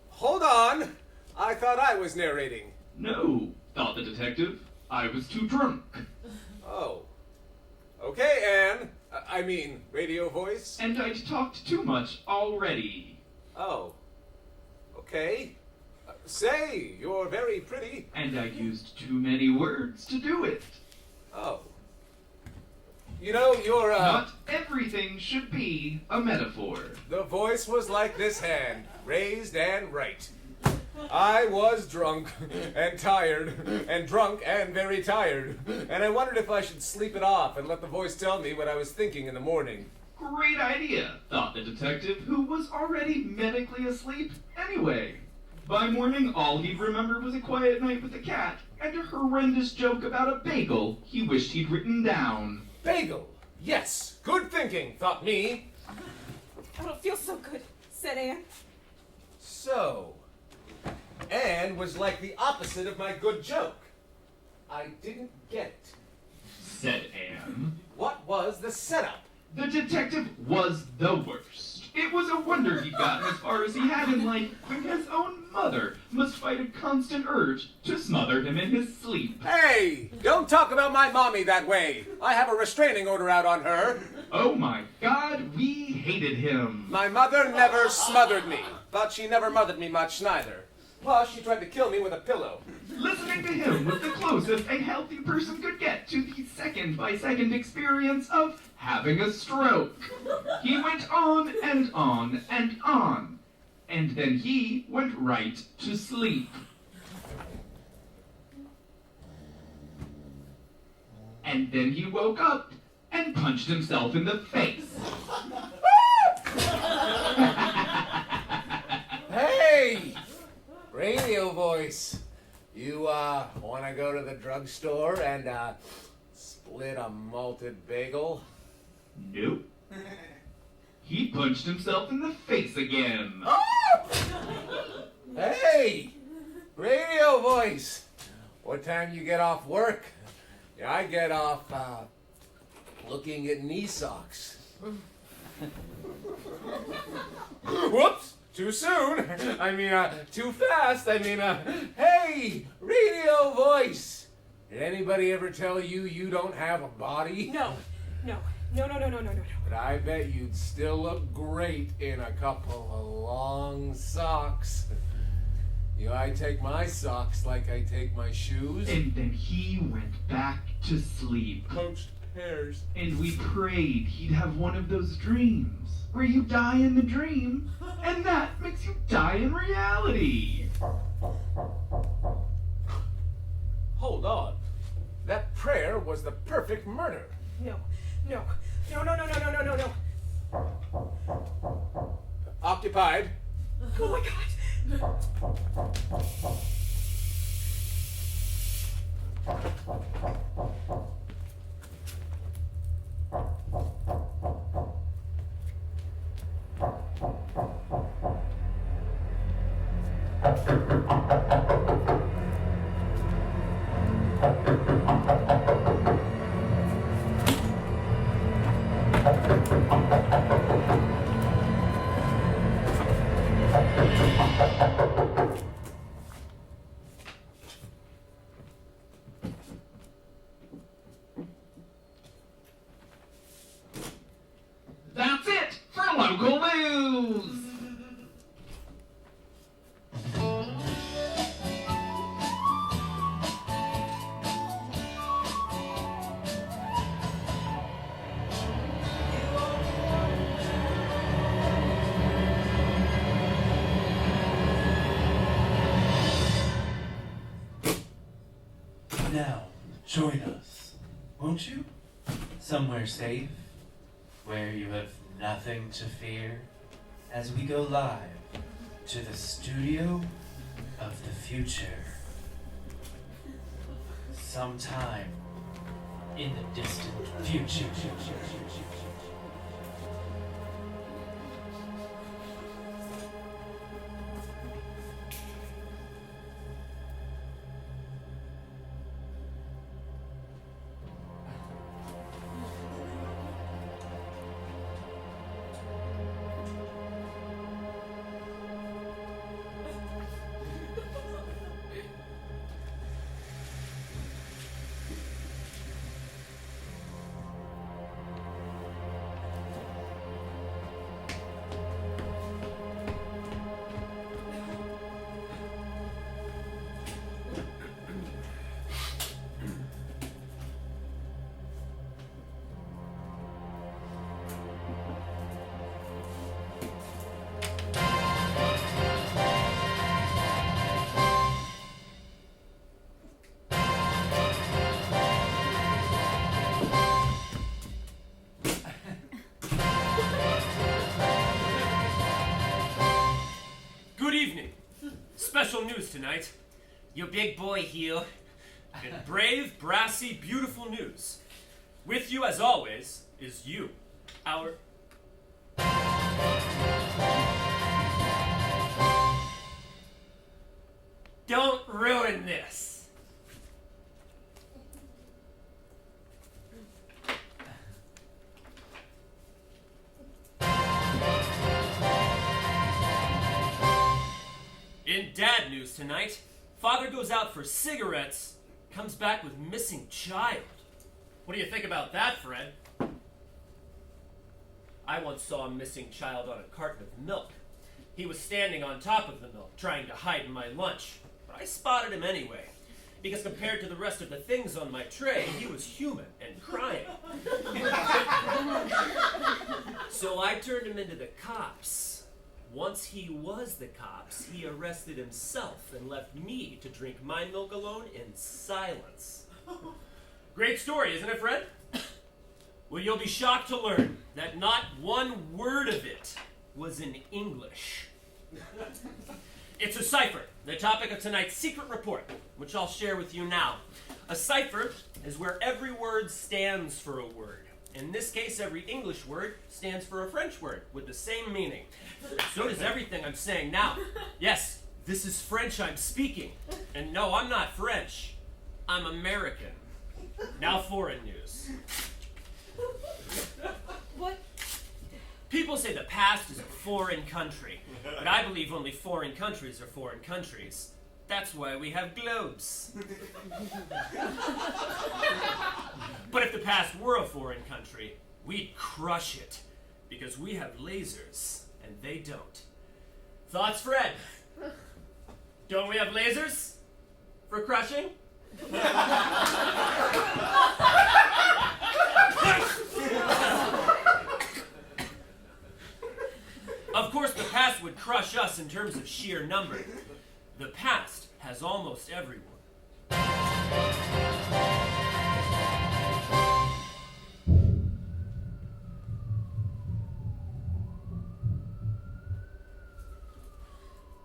Hold on! I thought I was narrating. No, thought the detective. I was too drunk. Oh. Okay, Anne. I mean, radio voice. And I'd talked too much already. Oh. Okay. Say, you're very pretty. And I used too many words to do it. Oh. You know, you're, Not everything should be a metaphor. The voice was like this hand, raised and right. I was drunk and tired and drunk and very tired, and I wondered if I should sleep it off and let the voice tell me what I was thinking in the morning. Great idea, thought the detective, who was already medically asleep anyway. By morning, all he'd remember was a quiet night with the cat and a horrendous joke about a bagel he wished he'd written down. Bagel! Yes! Good thinking, thought me. I don't feel so good, said Anne. So, Anne was like the opposite of my good joke. I didn't get it. Said Anne. What was the setup? The detective was the worst. It was a wonder he'd gotten as far as he had in life when his own mother must fight a constant urge to smother him in his sleep. Hey, don't talk about my mommy that way. I have a restraining order out on her. Oh my God, we hated him. My mother never smothered me, but she never mothered me much neither. Plus, she tried to kill me with a pillow. Listening to him was the closest a healthy person could get to the second-by-second experience of having a stroke. He went on and on and on, and then he went right to sleep. And then he woke up and punched himself in the face. Hey! Radio voice. You, want to go to the drugstore and, split a malted bagel? Nope. He punched himself in the face again. Hey! Radio voice. What time you get off work? Yeah, I get off, looking at knee socks. Whoops! Too soon. I mean, too fast. I mean, hey, radio voice. Did anybody ever tell you you don't have a body? No. But I bet you'd still look great in a couple of long socks. You know, I take my socks like I take my shoes. And then he went back to sleep. Poached pears. And we prayed he'd have one of those dreams where you die in the dream, and that makes you die in reality. Hold on. That prayer was the perfect murder. No. Occupied. Oh my God. That's it for local news. Now, join us, won't you? Somewhere safe, where you have nothing to fear, as we go live to the studio of the future. Sometime in the distant future. Special news tonight. Your big boy here. And brave, brassy, beautiful news. With you, as always, is you, our... Don't ruin this. tonight. Father goes out for cigarettes, comes back with missing child. What do you think about that, Fred? I once saw a missing child on a carton of milk. He was standing on top of the milk, trying to hide my lunch. But I spotted him anyway, because compared to the rest of the things on my tray, he was human and crying. So I turned him into the cops. Once he was the cops, he arrested himself and left me to drink my milk alone in silence. Great story, isn't it, Fred? Well, you'll be shocked to learn that not one word of it was in English. It's a cipher, the topic of tonight's secret report, which I'll share with you now. A cipher is where every word stands for a word. In this case, every English word stands for a French word with the same meaning. So does everything I'm saying now. Yes, this is French I'm speaking. And no, I'm not French. I'm American. Now foreign news. What? People say the past is a foreign country, but I believe only foreign countries are foreign countries. That's why we have globes. But if the past were a foreign country, we'd crush it, because we have lasers, and they don't. Thoughts, Fred? Don't we have lasers? For crushing? Of course, the past would crush us in terms of sheer number. The past has almost everyone.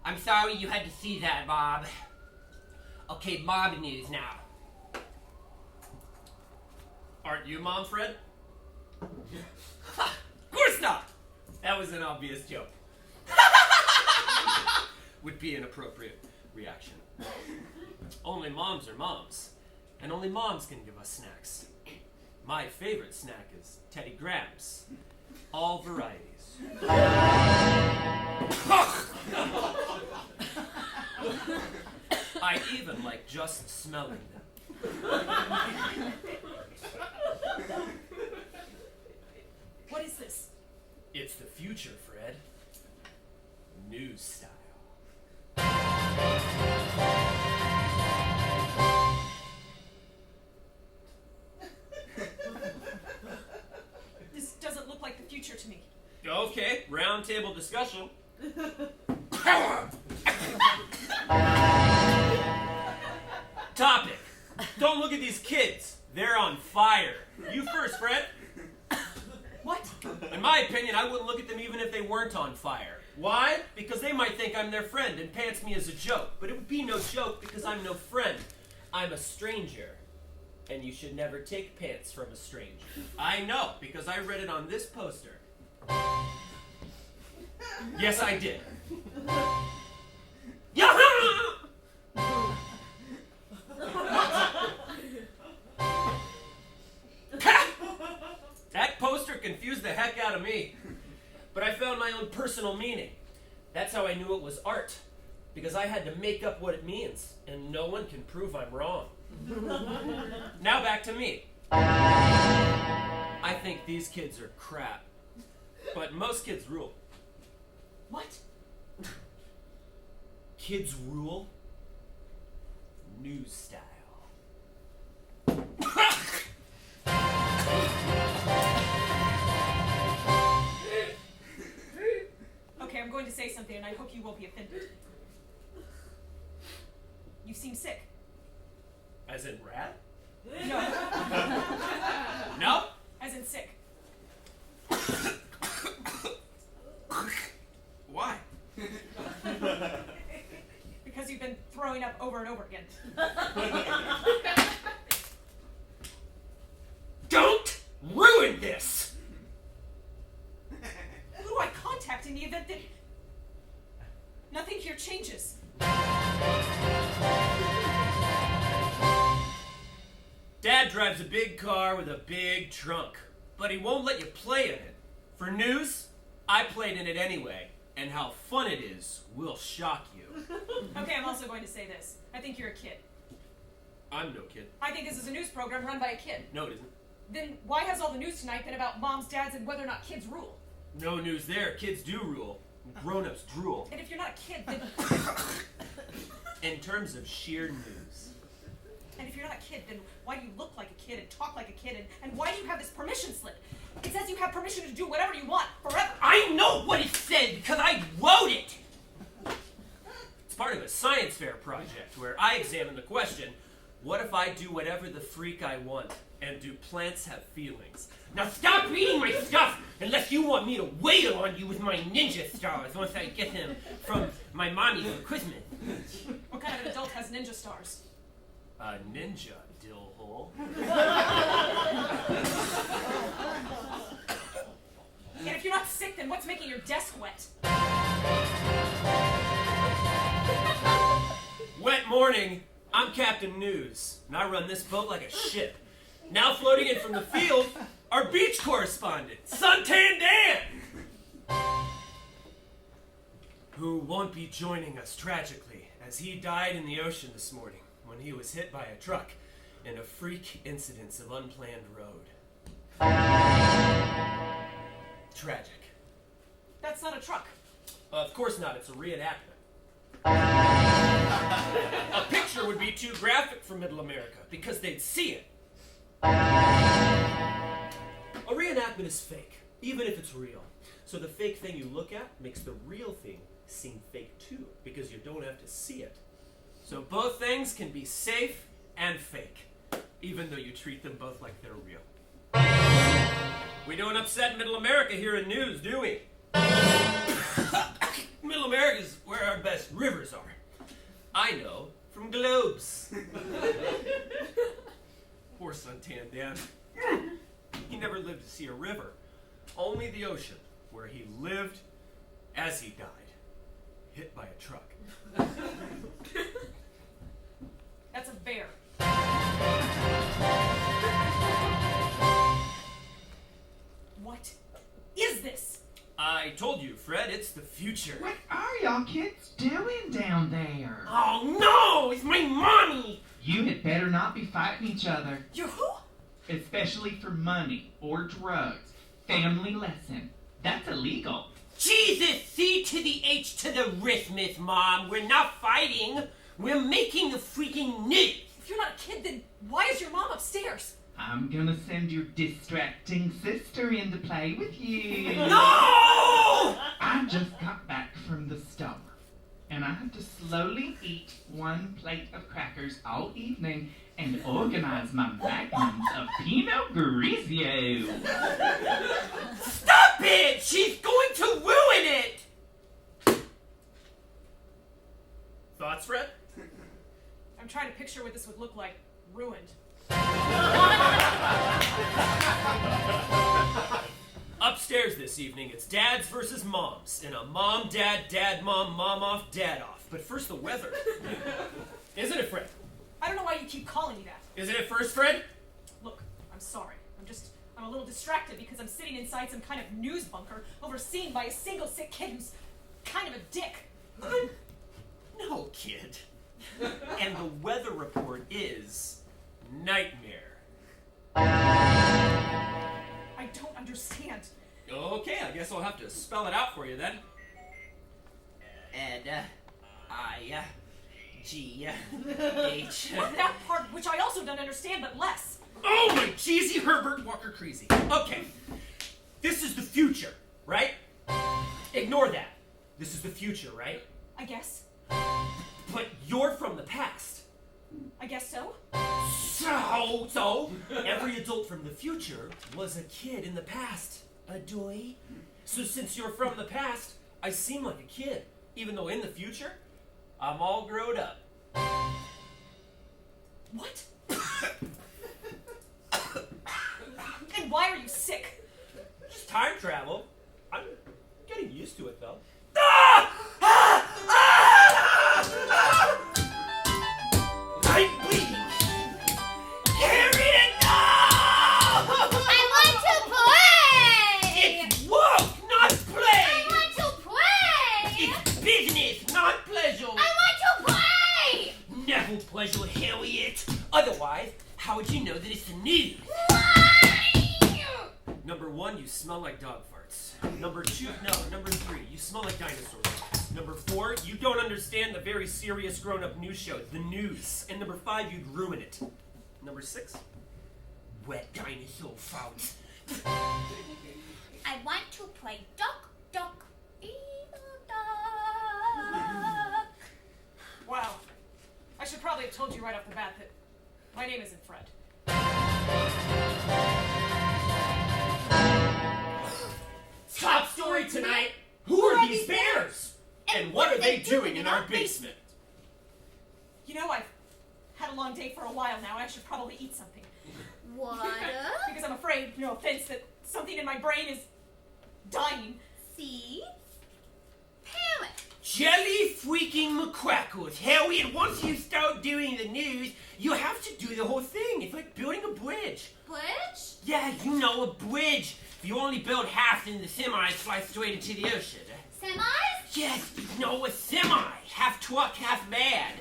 I'm sorry you had to see that, Bob. Okay, mob news now. Aren't you Mom, Fred? Of course not! That was an obvious joke. Would be an appropriate reaction. Only moms are moms, and only moms can give us snacks. My favorite snack is Teddy Grahams. All varieties. I even like just smelling them. What is this? It's the future, Fred. News style. This doesn't look like the future to me. Okay, round table discussion. Topic. Don't look at these kids. They're on fire. You first, Fred. What? In my opinion, I wouldn't look at them even if they weren't on fire. Why? Because they might think I'm their friend and pants me as a joke. But it would be no joke because I'm no friend. I'm a stranger. And you should never take pants from a stranger. I know, because I read it on this poster. Yes, I did. That poster confused the heck out of me. But I found my own personal meaning. That's how I knew it was art. Because I had to make up what it means. And no one can prove I'm wrong. Now back to me. I think these kids are crap. But most kids rule. What? Kids rule. News style. Okay, I'm going to say something and I hope you won't be offended. You seem sick. As in rat? No. No? As in sick. Why? Because you've been throwing up over and over again. Don't ruin this! Who do I contact in the event that nothing here changes? Dad drives a big car with a big trunk, but he won't let you play in it. For news, I played in it anyway, And how fun it is will shock you. Okay, I'm also going to say this. I think you're a kid. I'm no kid. I think this is a news program run by a kid. No, it isn't. Then why has all the news tonight been about moms, dads, and whether or not kids rule? No news there. Kids do rule. Grown-ups drool. And if you're not a kid, then... In terms of sheer news. And if you're not a kid, then why do you look like a kid and talk like a kid, and why do you have this permission slip? It says you have permission to do whatever you want, forever. I know what it said because I wrote it! It's part of a science fair project where I examine the question, what if I do whatever the freak I want? And do plants have feelings? Now stop reading my stuff unless you want me to wail on you with my ninja stars once I get them from my mommy for Christmas. What kind of an adult has ninja stars? A ninja, dill hole. And if you're not sick, then what's making your desk wet? Wet morning. I'm Captain News, and I run this boat like a ship. Now floating in from the field, our beach correspondent, Suntan Dan! Who won't be joining us tragically, as he died in the ocean this morning when he was hit by a truck in a freak incident of unplanned road. Tragic. That's not a truck. Of course not, it's a reenactment. A picture would be too graphic for Middle America, because they'd see it. A reenactment is fake, even if it's real. So the fake thing you look at makes the real thing seem fake too, because you don't have to see it. So both things can be safe and fake, even though you treat them both like they're real. We don't upset Middle America here in news, do we? Middle America is where our best rivers are. I know from globes. Poor Suntan Dan. He never lived to see a river. Only the ocean, where he lived as he died. Hit by a truck. That's a bear. What is this? I told you, Fred, it's the future. What are y'all kids doing down there? Oh no! It's my mommy! You had better not be fighting each other, You're who? especially for money or drugs. Family lesson. That's illegal. Jesus, C to the H to the Christmas, Mom. We're not fighting. We're making the freaking news. If you're not a kid, then why is your mom upstairs? I'm gonna send your distracting sister in to play with you. No! I just got back from the store, and I have to slowly eat one plate of crackers all evening and organize my magnums of Pinot Grigio. Stop it! She's going to ruin it! Thoughts, Fred? I'm trying to picture what this would look like. Ruined. Upstairs this evening, it's dads versus moms in a mom, dad, dad, mom off, dad off. But first, the weather. Isn't it, Fred? I don't know why you keep calling me that. Isn't it first, Fred? Look, I'm sorry. I'm a little distracted because I'm sitting inside some kind of news bunker overseen by a single sick kid who's kind of a dick. No, kid. And the weather report is nightmare. I don't understand. Okay, I guess I'll have to spell it out for you then. G-H. Not that part, which I also don't understand, but less. Oh my cheesy Herbert Walker Creasy. Okay, this is the future, right? Ignore that. This is the future, right? I guess. But you're from the past. I guess so. So, every adult from the future was a kid in the past. A doy. So since you're from the past, I seem like a kid. Even though in the future, I'm all grown up. What? And why are you sick? Just time travel. I'm getting used to it though. I'm bleeding. Harriet, no! I want to play! It's work, not play! I want to play! pleasure, Harriet. Otherwise, how would you know that it's the news? Number 1, you smell like dog farts. Number 3, you smell like dinosaurs. Number 4, you don't understand the very serious grown-up news show, the news. And number 5, you'd ruin it. Number 6, wet dinosaur farts. I want to play duck, duck, evil duck. Wow. I should probably have told you right off the bat that my name isn't Fred. Top story tonight. Who are these bears? And what are they doing in our basement? You know, I've had a long day for a while now. I should probably eat something. What? Because I'm afraid, no offense, that something in my brain is dying. See? Parrot. Jelly freaking McCrackles. Harriet, once you start doing the news, you have to do the whole thing. It's like building a bridge. Bridge? Yeah, you know, a bridge. If you only build half, then the semis fly straight into the ocean. Semis? Yes, no, a semi. Half truck, half mad.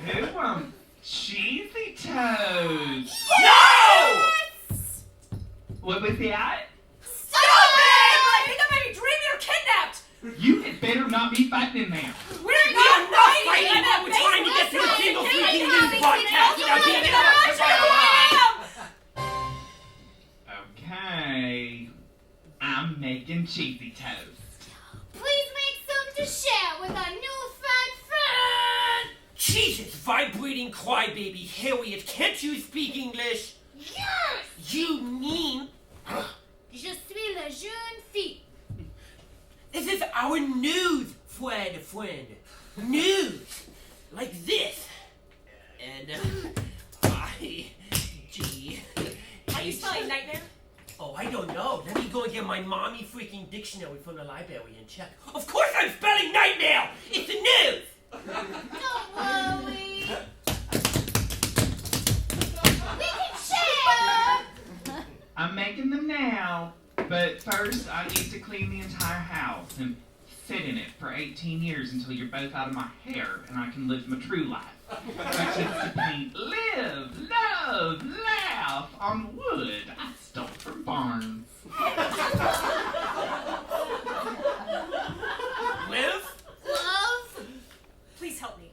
Who, Cheesy Toes. No! What was that? Stop it! I think I may be dreaming or kidnapped! You had better not be fighting in there. We're not fighting! fighting, but we're trying to get to the single freaking news podcast without being Okay. I'm making Cheesy Toes. Please make some to share with our new friend. Jesus, vibrating crybaby Harriet, can't you speak English? Yes! You mean... Je suis la jeune fille. This is our news, friend. News. Like this. And, Are you spelling nightmare? Oh, I don't know. Let me go and get my mommy freaking dictionary from the library and check. Of course I'm spelling nightmare! It's the news! Don't worry. We can share. I'm making them now, but first I need to clean the entire house and sit in it for 18 years until you're both out of my hair and I can live my true life. Which is to paint, live, love, laugh on wood I stole from barns. Live? Love. Please help me.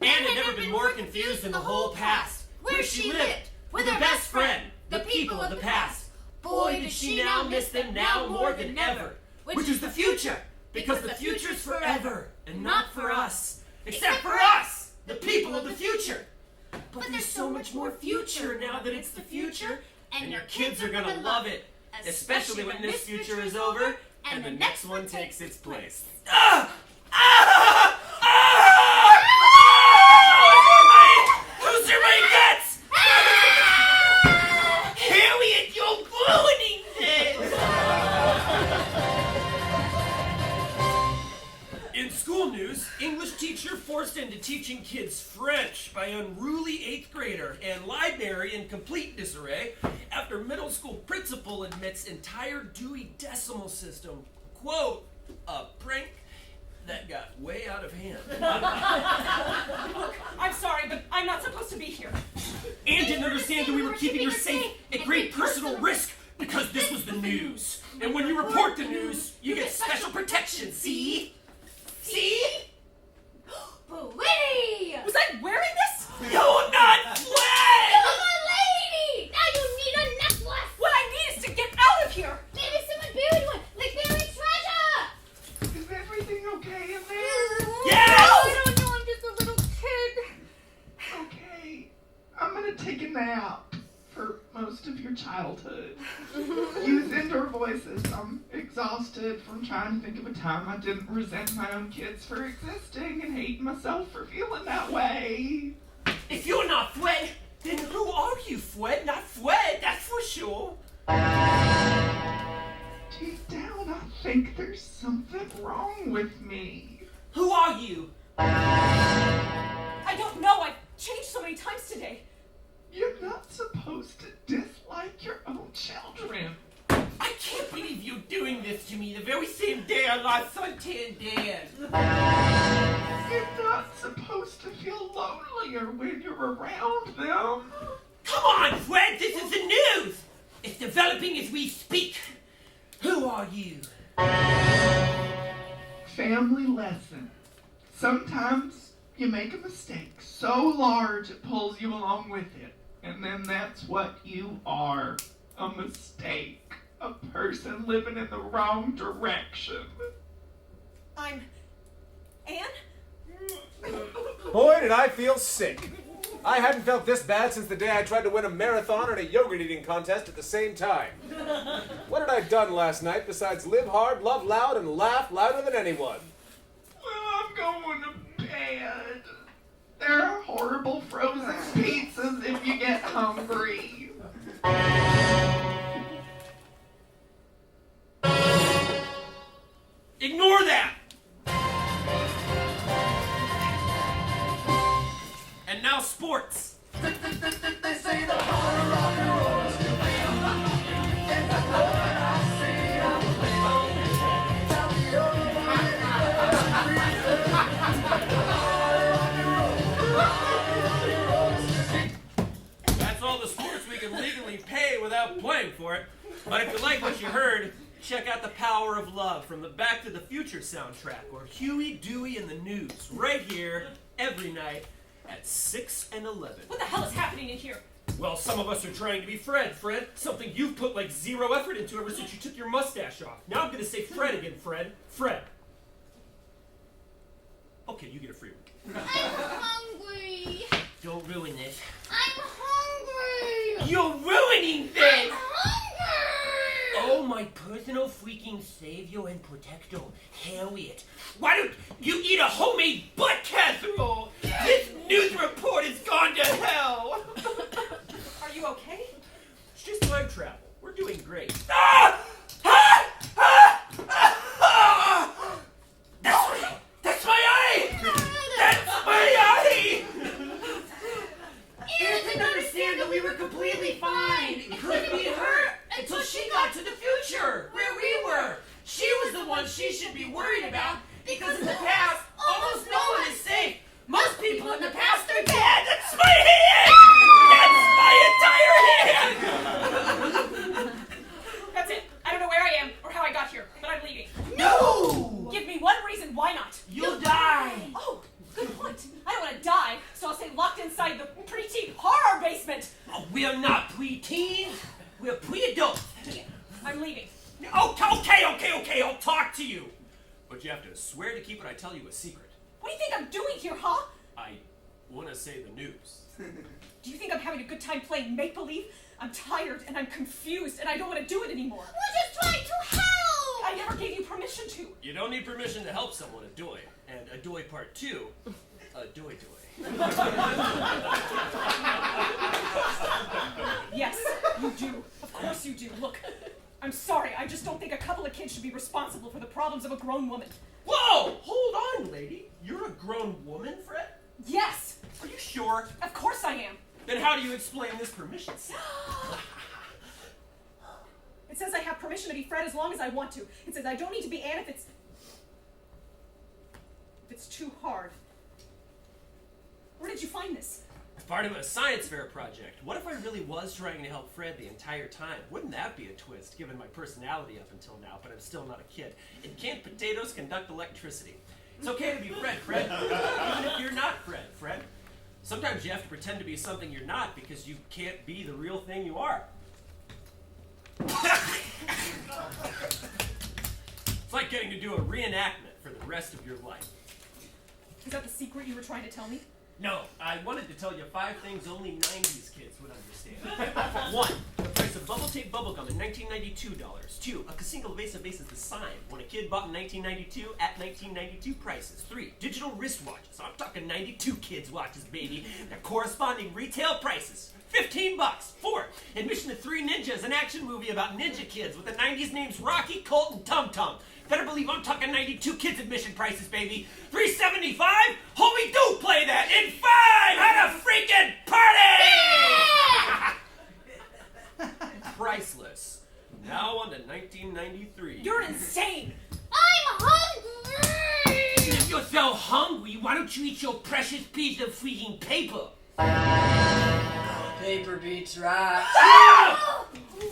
Anne had never been more confused in the whole past. Where she lived, with her best friend, the people of the past. Boy, did she now miss them now more than ever. Which is the future, because the future's forever, and not for us. Except for us, the people of the future. But there's so much more future now that it's the future, and your kids are gonna love it, especially when this future is over, and the next one takes its place. Those are my guts! Harriet, you're ruining this! In school news, English teacher forced into teaching kids French by unruly 8th grader, and library in complete disarray after middle school principal admits entire Dewey Decimal System, quote, a prank that got way out of hand. Look, I'm sorry, but I'm not supposed to be here. Anne didn't understand that we were keeping her safe at great personal risk because this was the news. And when you report the news, you get special protection, see? See? Pretty. Was I wearing this? You're not Fred! You're a lady. Now you need a necklace. What I need is to get out of here. Maybe someone buried one, like buried treasure. Is everything okay in there? Yes! No, I don't know. I'm just a little kid. Okay, I'm gonna take a nap for most of your childhood. Use indoor voices. I'm exhausted from trying to think of a time I didn't resent my own kids for existing and hate myself for feeling that way. If you're not Fred, then who are you, Fred? Not Fred, that's for sure. Deep down, I think there's something wrong with me. Who are you? I don't know. I've changed so many times today. You're not supposed to dislike your own children. I can't believe you doing this to me the very same day I lost Suntan Dan. You're not supposed to feel lonelier when you're around them. Come on, Fred, this is the news. It's developing as we speak. Who are you? Family lesson. Sometimes you make a mistake so large it pulls you along with it. And then that's what you are. A mistake. A person living in the wrong direction. I'm... Anne? Boy, did I feel sick. I hadn't felt this bad since the day I tried to win a marathon and a yogurt eating contest at the same time. What had I done last night besides live hard, love loud, and laugh louder than anyone? Well, I'm going to bed. There are horrible frozen pizzas if you get hungry. Ignore that! And now sports. They say the harder rock and roll is to feel. It's the more I see, I believe. Tell me That's all the sports we can legally pay without playing for it. But if you like what you heard, check out The Power of Love from the Back to the Future soundtrack, or Huey, Dewey, and the News, right here, every night, at 6 and 11. What the hell is happening in here? Well, some of us are trying to be Fred, something you've put like zero effort into ever since you took your mustache off. Now I'm gonna say Fred again, Fred. Okay, you get a free one. I'm hungry. Don't ruin this. I'm hungry. You're ruining this! I'm hungry. Oh, my personal freaking savior and protector, Harriet. Why don't you eat a homemade butt casserole? This news report has gone to hell! Are you okay? It's just time travel. We're doing great. That's my eye! That's my eye! Anne didn't understand that we were completely fine. It couldn't be her until she got to the future, where we were. She was the one she should be worried about, because in the past, almost no one is safe. Most people in the past are dead. That's my hand! That's my entire hand! That's it. I don't know where I am or how I got here, but I'm leaving. No! Give me one reason why not. You'll die! Oh, good point. I don't want to die, so I'll stay locked inside the preteen horror basement. Oh, we're not preteens. We're pre-adults. I'm leaving. Okay, I'll talk to you. But you have to swear to keep what I tell you a secret. What do you think I'm doing here, huh? I want to say the news. Do you think I'm having a good time playing make-believe? I'm tired and I'm confused and I don't want to do it anymore. We're just trying to help. I never gave you permission to. You don't need permission to help someone adoy. And adoy part 2, adoy. Yes, you do. Of course you do. Look, I'm sorry. I just don't think a couple of kids should be responsible for the problems of a grown woman. Whoa! Hold on, lady. You're a grown woman, Fred? Yes. Are you sure? Of course I am. Then how do you explain this permission slip? It says I have permission to be Fred as long as I want to. It says I don't need to be Anne if it's too hard. Where did you find this? It's part of a science fair project. What if I really was trying to help Fred the entire time? Wouldn't that be a twist, given my personality up until now, but I'm still not a kid? And can't potatoes conduct electricity? It's okay to be Fred. Even if you're not Fred. Sometimes you have to pretend to be something you're not because you can't be the real thing you are. It's like getting to do a reenactment for the rest of your life. Is that the secret you were trying to tell me? No, I wanted to tell you 5 things only 90s kids would understand. 1, the price of bubble tape bubblegum in 1992 $. 2, a single evasive base is the sign when a kid bought in 1992 at 1992 prices. 3, digital wristwatches. I'm talking 92 kids watches, baby. Their corresponding retail prices. $15. 4, admission to 3 Ninjas, an action movie about ninja kids with the 90s names Rocky, Colt, and Tum Tum. Better believe I'm talking 92 kids admission prices, baby. $3.75? Homie, do play that. In 5, had a freaking party! Yeah! Priceless. Now on to 1993. You're insane! I'm hungry! If you're so hungry, why don't you eat your precious piece of freaking paper? Paper beats rock.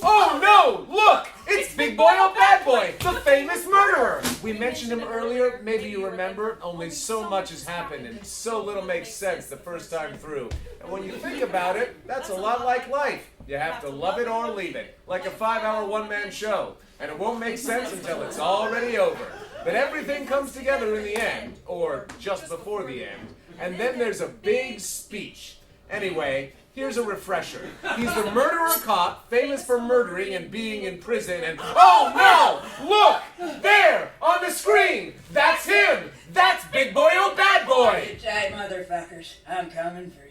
Oh no! Look! It's Big Boy Oh Bad Boy, the famous murderer! We mentioned him earlier, maybe you remember, only so much has happened and so little makes sense the first time through. And when you think about it, that's a lot like life. You have to love it or leave it, like a 5-hour one-man show. And it won't make sense until it's already over. But everything comes together in the end, or just before the end. And then there's a big speech. Anyway, here's a refresher. He's the murderer cop, famous for murdering and being in prison, and oh no! Look! There! On the screen! That's him! That's Big Boy Oh Bad Boy! Sit tight, motherfuckers. I'm coming for you.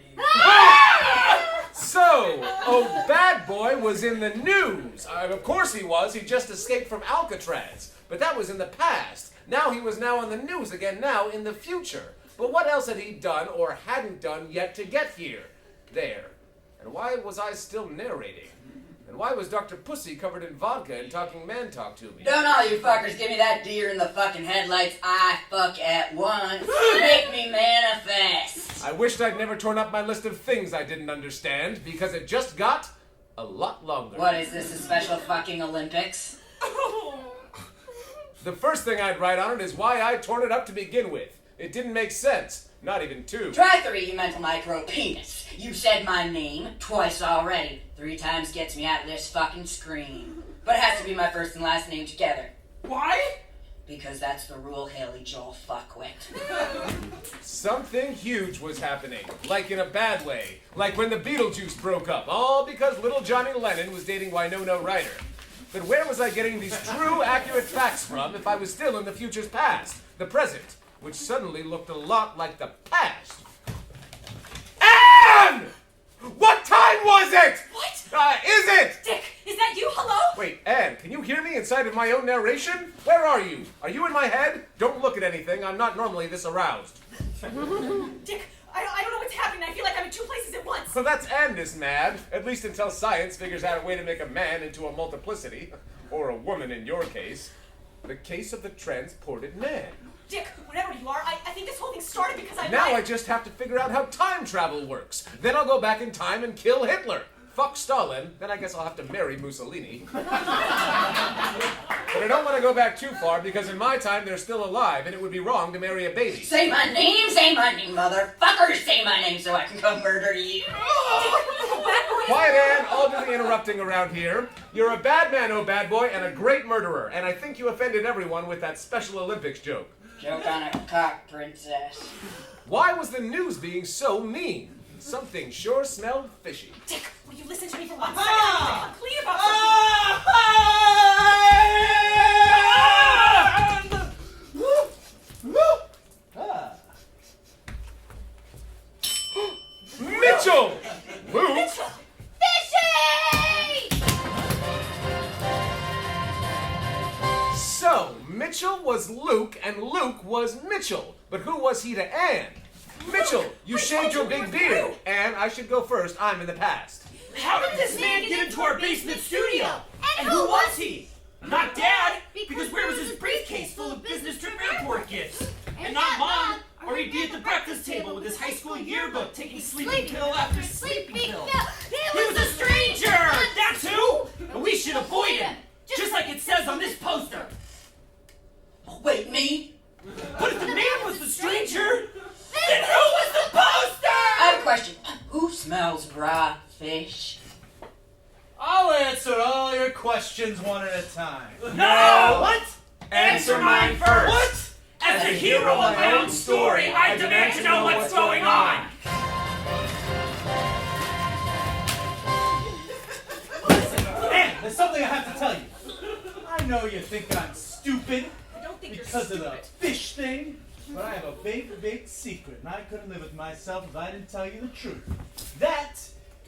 So, Oh Bad Boy was in the news. Of course he was. He just escaped from Alcatraz. But that was in the past. Now he was now on the news again, now in the future. But what else had he done or hadn't done yet to get here? There. And why was I still narrating? And why was Dr. Pussy covered in vodka and talking man talk to me? Don't all you fuckers give me that deer in the fucking headlights. I fuck at once. Make me manifest. I wished I'd never torn up my list of things I didn't understand, because it just got a lot longer. What is this, a special fucking Olympics? The first thing I'd write on it is why I'd torn it up to begin with. It didn't make sense. Not even 2. Try 3, you mental micro penis. You said my name twice already. 3 times gets me out of this fucking screen. But it has to be my first and last name together. Why? Because that's the rule, Haley Joel Fuckwit. Something huge was happening. Like in a bad way. Like when the Beetlejuice broke up. All because little Johnny Lennon was dating Winona Ryder. But where was I getting these true, accurate facts from if I was still in the future's past? The present. Which suddenly looked a lot like the past. Anne! What time was it? What? Is it? Dick, is that you? Hello? Wait, Anne, can you hear me inside of my own narration? Where are you? Are you in my head? Don't look at anything. I'm not normally this aroused. Dick, I don't know what's happening. I feel like I'm in 2 places at once. So that's Anne is mad, at least until science figures out a way to make a man into a multiplicity. Or a woman in your case. The case of the transported man. Dick, whatever you are, I think this whole thing started because Now I just have to figure out how time travel works. Then I'll go back in time and kill Hitler. Fuck Stalin. Then I guess I'll have to marry Mussolini. But I don't want to go back too far because in my time they're still alive and it would be wrong to marry a baby. Say my name, motherfuckers. Say my name so I can come murder you. Quiet, Anne. I'll do the interrupting around here. You're a bad man, oh bad boy, and a great murderer. And I think you offended everyone with that Special Olympics joke. Joke on a cock, princess. Why was the news being so mean? Something sure smelled fishy. Dick, will you listen to me for 1 second? I'm clean about Mitchell! Luke? Fishy! So, Mitchell was Luke and Luke was Mitchell. But who was he to Anne? Mitchell, you shaved your big beard. Anne, I should go first. I'm in the past. How did this man get into our basement studio? And who was he? Not Dad, because where was his briefcase full of business trip airport gifts? And not Mom, or he'd be at the breakfast table with his high school yearbook taking sleeping pill after sleeping pill. He was a stranger! That's who! And we should avoid him, just like it says on this poster. Wait, me? But if the man was the stranger, then who was the poster? I have a question. Who smells raw fish? I'll answer all your questions one at a time. No! What? Answer mine first. What? As the hero of my own story, I demand to know what's going on. Man, there's something I have to tell you. I know you think I'm stupid because of the fish thing, but I have a big, big secret, and I couldn't live with myself if I didn't tell you the truth. That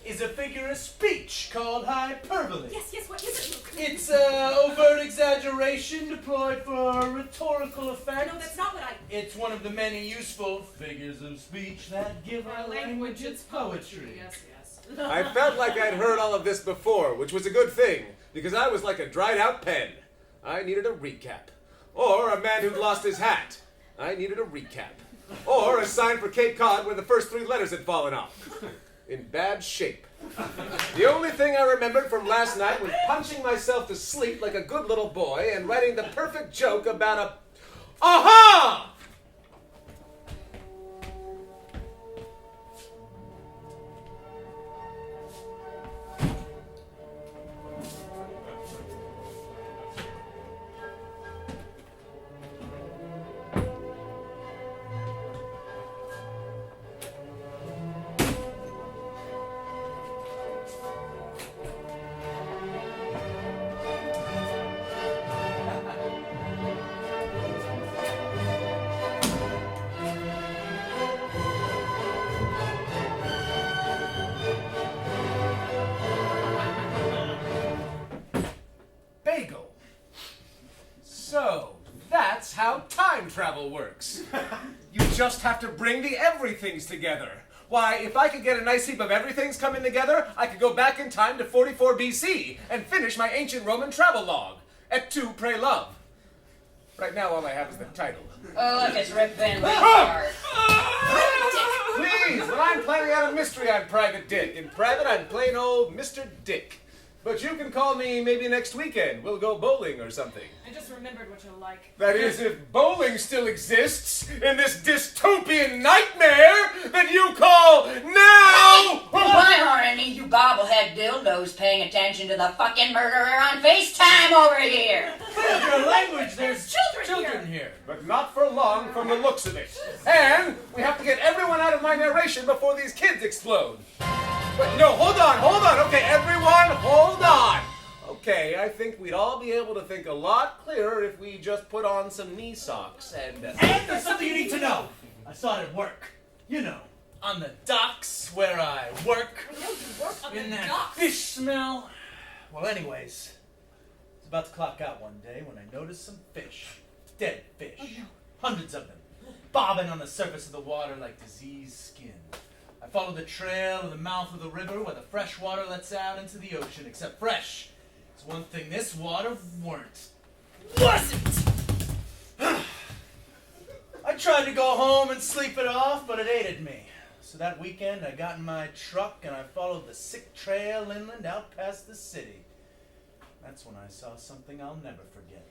is a figure of speech called hyperbole. Yes, what is it, Luke? It's overt exaggeration deployed for rhetorical effect. No, that's not what I... It's one of the many useful figures of speech that give our language its poetry. Yes. I felt like I'd heard all of this before, which was a good thing, because I was like a dried-out pen. I needed a recap. Or a man who'd lost his hat. I needed a recap. Or a sign for Cape Cod where the first 3 letters had fallen off. In bad shape. The only thing I remembered from last night was punching myself to sleep like a good little boy and writing the perfect joke about a... Aha! Bagel. So, that's how time travel works. You just have to bring the everythings together. Why, if I could get a nice heap of everythings coming together, I could go back in time to 44 BC and finish my ancient Roman travel log. Et tu, pray love. Right now, all I have is the title. Oh, look, it's Rip Van Winkle. Please, when I'm planning out a mystery, I'm Private Dick. In private, I'm plain old Mr. Dick. But you can call me maybe next weekend. We'll go bowling or something. I just remembered what you're like. That is, if bowling still exists in this dystopian nightmare that you call now! Why aren't any of you bobblehead dildos paying attention to the fucking murderer on FaceTime over here? Your language, there's children here. But not for long from the looks of it. And we have to get everyone out of my narration before these kids explode. But no, hold on. Okay, everyone, hold on. Okay, I think we'd all be able to think a lot clearer if we just put on some knee socks and... And there's something you need to know. I saw it at work. You know, on the docks where I work. In that fish smell. Well, anyways, I was about to clock out one day when I noticed some fish. Dead fish. Oh, no. Hundreds of them. Bobbing on the surface of the water like diseased skin. I followed the trail to the mouth of the river where the fresh water lets out into the ocean, except fresh. It's one thing this water wasn't. I tried to go home and sleep it off, but it hated me. So that weekend I got in my truck and I followed the sick trail inland out past the city. That's when I saw something I'll never forget.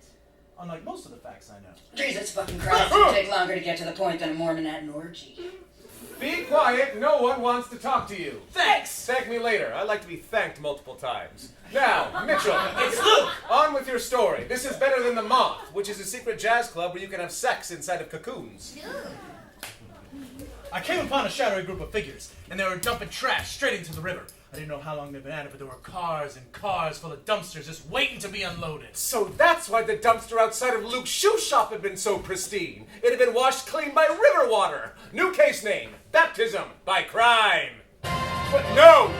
Unlike most of the facts I know. Jesus fucking Christ, it'll take longer to get to the point than a Mormon at an orgy. Be quiet, no one wants to talk to you. Thanks! Thank me later. I like to be thanked multiple times. Now, Mitchell. It's Luke! On with your story. This is better than the Moth, which is a secret jazz club where you can have sex inside of cocoons. I came upon a shadowy group of figures, and they were dumping trash straight into the river. I didn't know how long they'd been at it, but there were cars and cars full of dumpsters just waiting to be unloaded. So that's why the dumpster outside of Luke's shoe shop had been so pristine. It had been washed clean by river water. New case name, baptism by crime. But no!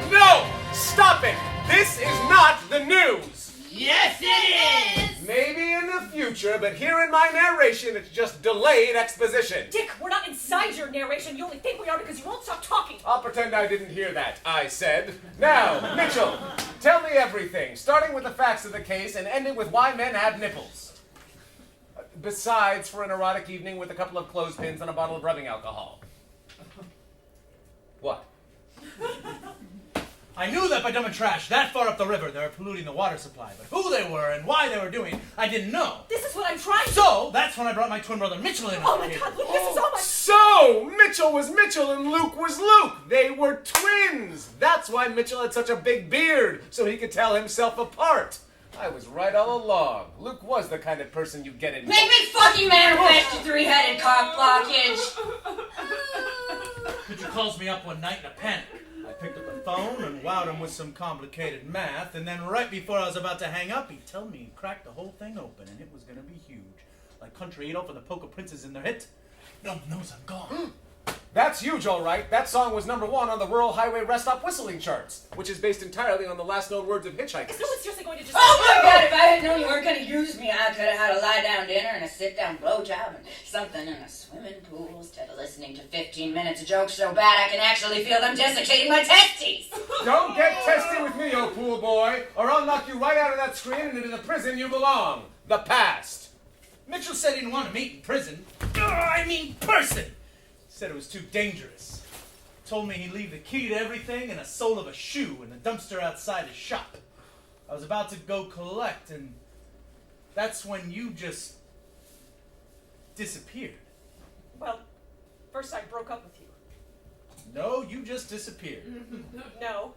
Stop it! This is not the news! Yes, it is! Maybe in the future, but here in my narration, it's just delayed exposition. Dick, we're not inside your narration. You only think we are because you won't stop talking. I'll pretend I didn't hear that, I said. Now, Mitchell, tell me everything, starting with the facts of the case and ending with why men have nipples. Besides, for an erotic evening with a couple of clothespins and a bottle of rubbing alcohol. What? I knew that by dumping trash that far up the river, they were polluting the water supply. But who they were and why they were doing it, I didn't know. This is what I'm trying to... So, that's when I brought my twin brother Mitchell in. Oh my God, Luke, this is all my... So, Mitchell was Mitchell and Luke was Luke. They were twins. That's why Mitchell had such a big beard, so he could tell himself apart. I was right all along. Luke was the kind of person you get in... Make me fucking manifest, you three-headed cock blockage! Mitchell calls me up one night in a panic. I picked up the phone and wowed him with some complicated math, and then right before I was about to hang up, he told me he cracked the whole thing open, and it was gonna be huge. Like Country 8 for the Poker Princes in their hit. No one knows I'm gone. That's huge, all right. That song was #1 on the Rural Highway Rest Stop Whistling charts, which is based entirely on the last known words of Hitchhikers. Is no one seriously going to just... Oh my God, if I had known you weren't going to use me, I could have had a lie-down dinner and a sit-down blowjob and something in a swimming pool instead of listening to 15 minutes of jokes so bad I can actually feel them desiccating my testes. Don't get testy with me, oh pool boy, or I'll knock you right out of that screen and into the prison you belong. The past. Mitchell said he didn't want to meet in prison. I mean person! Said it was too dangerous. Told me he'd leave the key to everything and a sole of a shoe in the dumpster outside his shop. I was about to go collect, and that's when you just disappeared. Well, first I broke up with you. No, you just disappeared. No,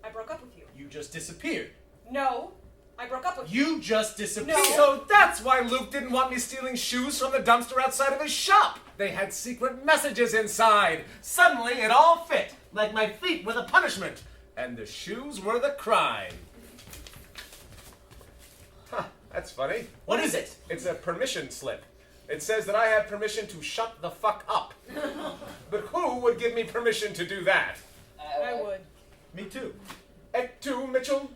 I broke up with you. You just disappeared. No, I broke up with you. You just disappeared. No. So that's why Luke didn't want me stealing shoes from the dumpster outside of his shop. They had secret messages inside. Suddenly it all fit, like my feet were the punishment, and the shoes were the crime. Huh, that's funny. What is it? It's a permission slip. It says that I have permission to shut the fuck up. But who would give me permission to do that? I would. Me too. Et tu, Mitchell?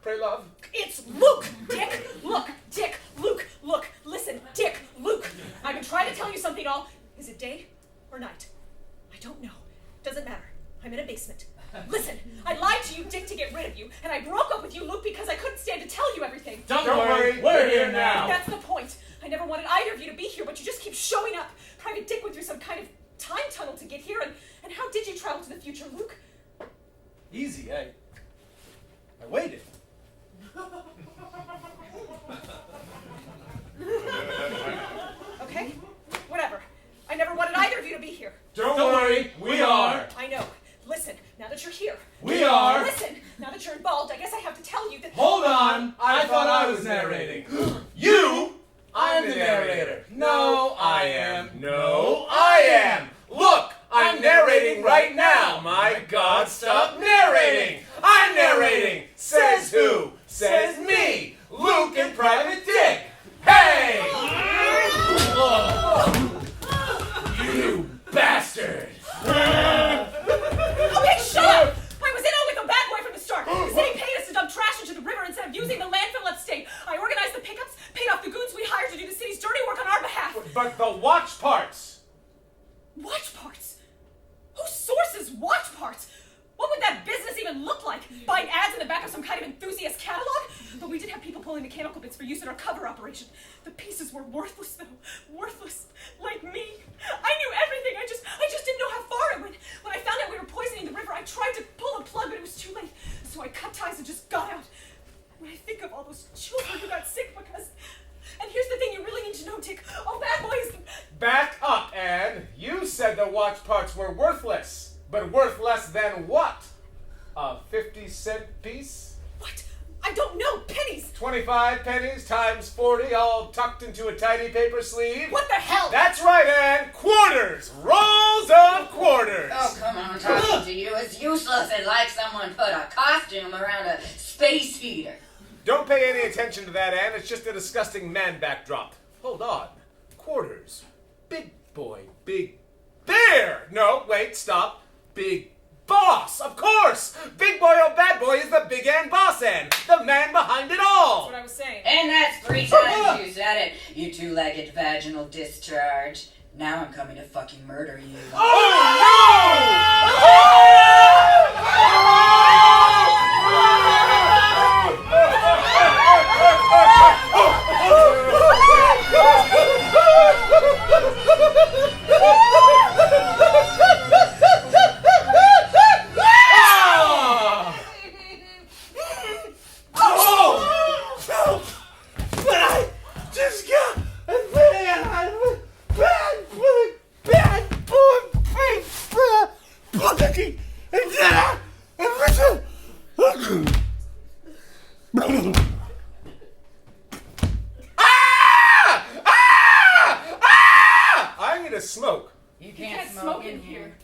Pray love. It's Luke! Dick! Look! Dick! Luke! Look! Listen! Dick! Luke! I've been trying to tell you something all... Is it day or night? I don't know. Doesn't matter. I'm in a basement. Listen, I lied to you, Dick, to get rid of you, and I broke up with you, Luke, because I couldn't stand to tell you everything. Don't worry, we're here now. That's the point. I never wanted either of you to be here, but you just keep showing up. Private Dick went through some kind of time tunnel to get here, and how did you travel to the future, Luke? Easy, I waited. Okay, whatever. I never wanted either of you to be here. Don't worry, we are. I know. Listen, now that you're here. We are. Listen, now that you're involved, I guess I have to tell you that... Hold on, I thought I was narrating. You? I'm the narrator. No, I am. No, I am. Look, I'm narrating right now. My God, stop narrating. I'm narrating. Says who? Says me. Luke and Private Dick. Hey! You bastard! Okay, shut up! I was in on with a bad boy from the start. The city paid us to dump trash into the river instead of using the landfill upstate. I organized the pickups, paid off the goons we hired to do the city's dirty work on our behalf. But the watch parts. Watch parts? Who sources watch parts? What would that business even look like? Buying ads in the back of some kind of enthusiast catalog? But we did have people pulling mechanical bits for use in our cover operation. The pieces were worthless, though. Worthless. Like me. I knew everything. I just didn't know how far it went. When I found out we were poisoning the river, I tried to pull a plug, but it was too late. So I cut ties and just got out. When I think of all those children who got sick because... And here's the thing you really need to know, Dick. Oh, bad boys... Back up, Anne. You said the watch parts were worthless. But worth less than what? A 50-cent piece? What? I don't know. Pennies. 25 pennies times 40, all tucked into a tidy paper sleeve. What the hell? That's right, Anne. Quarters. Rolls of quarters. Oh, come on. Talking to you is useless. It's like someone put a costume around a space heater. Don't pay any attention to that, Anne. It's just a disgusting man backdrop. Hold on. Quarters. Big boy. Big... There! No, wait, stop. Big boss, of course! Big boy or bad boy is the big Ann boss Ann, the man behind it all! That's what I was saying. And that's 3 times you said it, you two-legged vaginal discharge. Now I'm coming to fucking murder you. I need a smoke. You can't smoke in here.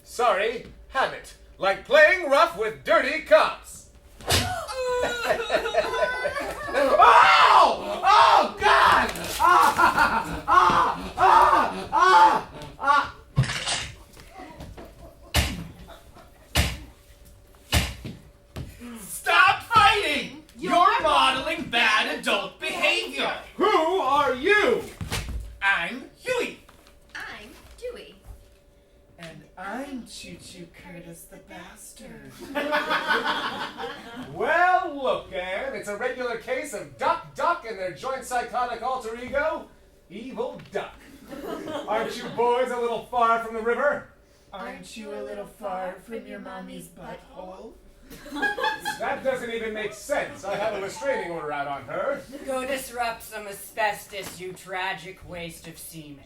Sorry, habit. Like playing rough with dirty cops. Oh! Oh, God! you, Curtis the bastard? Well, look, Anne, it's a regular case of Duck Duck and their joint psychotic alter ego, Evil Duck. Aren't you boys a little far from the river? Aren't you a little far from your mommy's butthole? That doesn't even make sense. I have a restraining order out on her. Go disrupt some asbestos, you tragic waste of semen.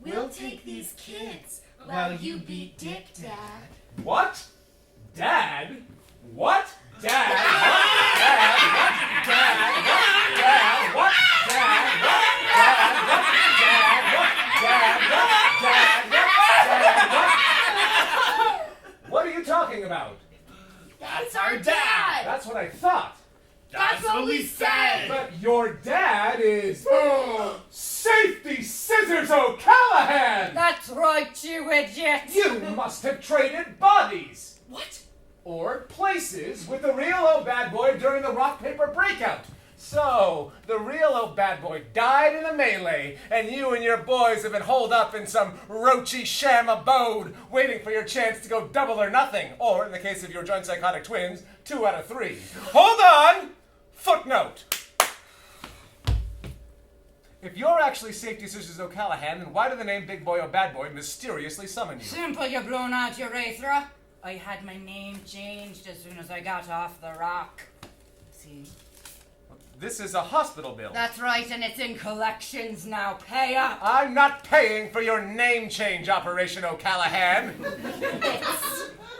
We'll take these kids while you beat Dick, Dad. What? Dad? What? Dad? What? Dad? What? Dad? What? Dad? What? Dad? What? Dad? What? Dad? What? Dad? What? Dad? What? What are you talking about? That's our dad! That's what I thought. That's what we said! But your dad is... Safety Scissors O'Callahan! That's right, you idiot! You must have traded bodies! What? Or places with the real old bad boy during the rock paper breakout. So, the real old bad boy died in a melee, and you and your boys have been holed up in some roachy sham abode, waiting for your chance to go double or nothing. Or, in the case of your joint psychotic twins, 2 out of 3. Hold on! Footnote. If you're actually Safety Scissors O'Callahan, then why did the name Big Boy or Bad Boy mysteriously summon you? Simple, you blown out urethra. I had my name changed as soon as I got off the rock. See? This is a hospital bill. That's right, and it's in collections now. Pay up. I'm not paying for your name change operation, O'Callahan.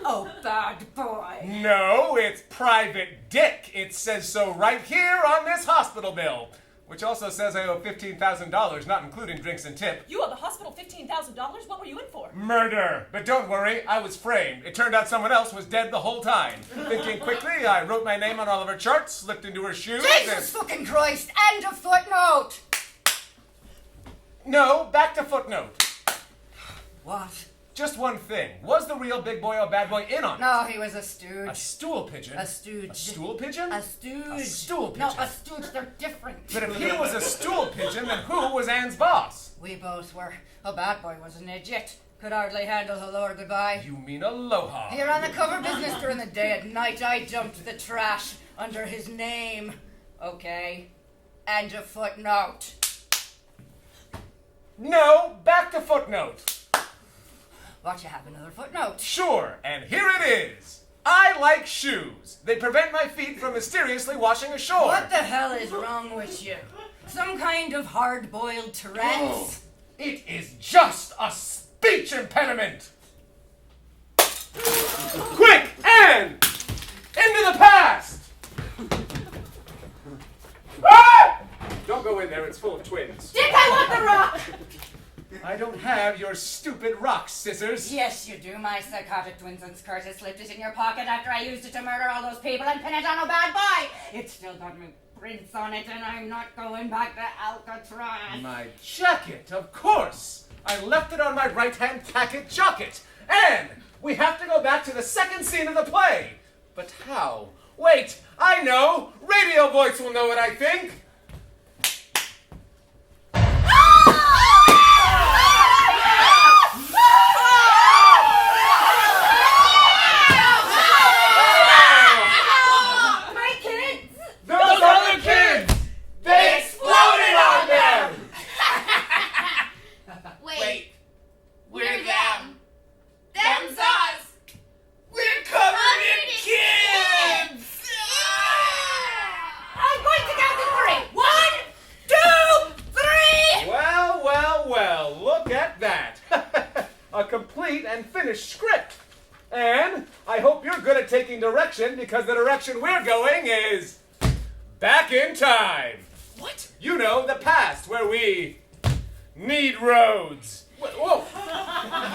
Oh, bad boy. No, it's Private Dick. It says so right here on this hospital bill. Which also says I owe $15,000, not including drinks and tip. You owe the hospital $15,000? What were you in for? Murder. But don't worry, I was framed. It turned out someone else was dead the whole time. Thinking quickly, I wrote my name on all of her charts, slipped into her shoes, Jesus fucking Christ! End of footnote! No, back to footnote. What? Just one thing. Was the real Big Boy or Bad Boy in on it? No, he was a stooge. A stool pigeon? A stooge. A stool pigeon? A stooge. A stool pigeon. No, a stooge, they're different. But if he was a stool pigeon, then who was Anne's boss? We both were. A bad boy was an idiot. Could hardly handle hello or goodbye. You mean aloha. He ran the cover business during the day. At night, I dumped the trash under his name. Okay. End of footnote. No, back to footnote. What, you have another footnote? Sure, and here it is. I like shoes. They prevent my feet from mysteriously washing ashore. What the hell is wrong with you? Some kind of hard-boiled Tourette's? It is just a speech impediment. Quick, Anne! Into the past! Ah! Don't go in there, it's full of twins. Dick, I want the rock! I don't have your stupid rock scissors. Yes, you do. My psychotic twins and Curtis slipped it in your pocket after I used it to murder all those people and pin it on a bad boy. It's still got my prints on it, and I'm not going back to Alcatraz. My jacket, of course. I left it on my right-hand pocket jacket. And we have to go back to the second scene of the play. But how? Wait, I know. Radio voice will know what I think. And finished script. And I hope you're good at taking direction, because the direction we're going is back in time. What? You know, the past, where we need roads. Whoa.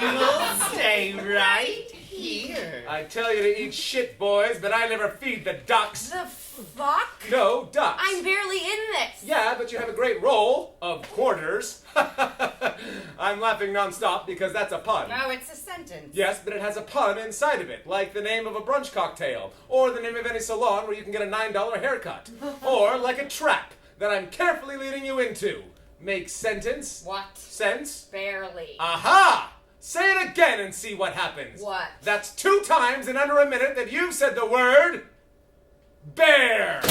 You'll stay right here. I tell you to eat shit, boys, but I never feed the ducks. The fuck? No, ducks. I'm barely in this. Yeah, but you have a great role of quarters. I'm laughing nonstop because that's a pun. No, it's a sentence. Yes, but it has a pun inside of it, like the name of a brunch cocktail, or the name of any salon where you can get a $9 haircut, or like a trap that I'm carefully leading you into. Make sentence. What? Sense. Barely. Aha! Say it again and see what happens. What? That's 2 times in under a minute that you've said the word bear.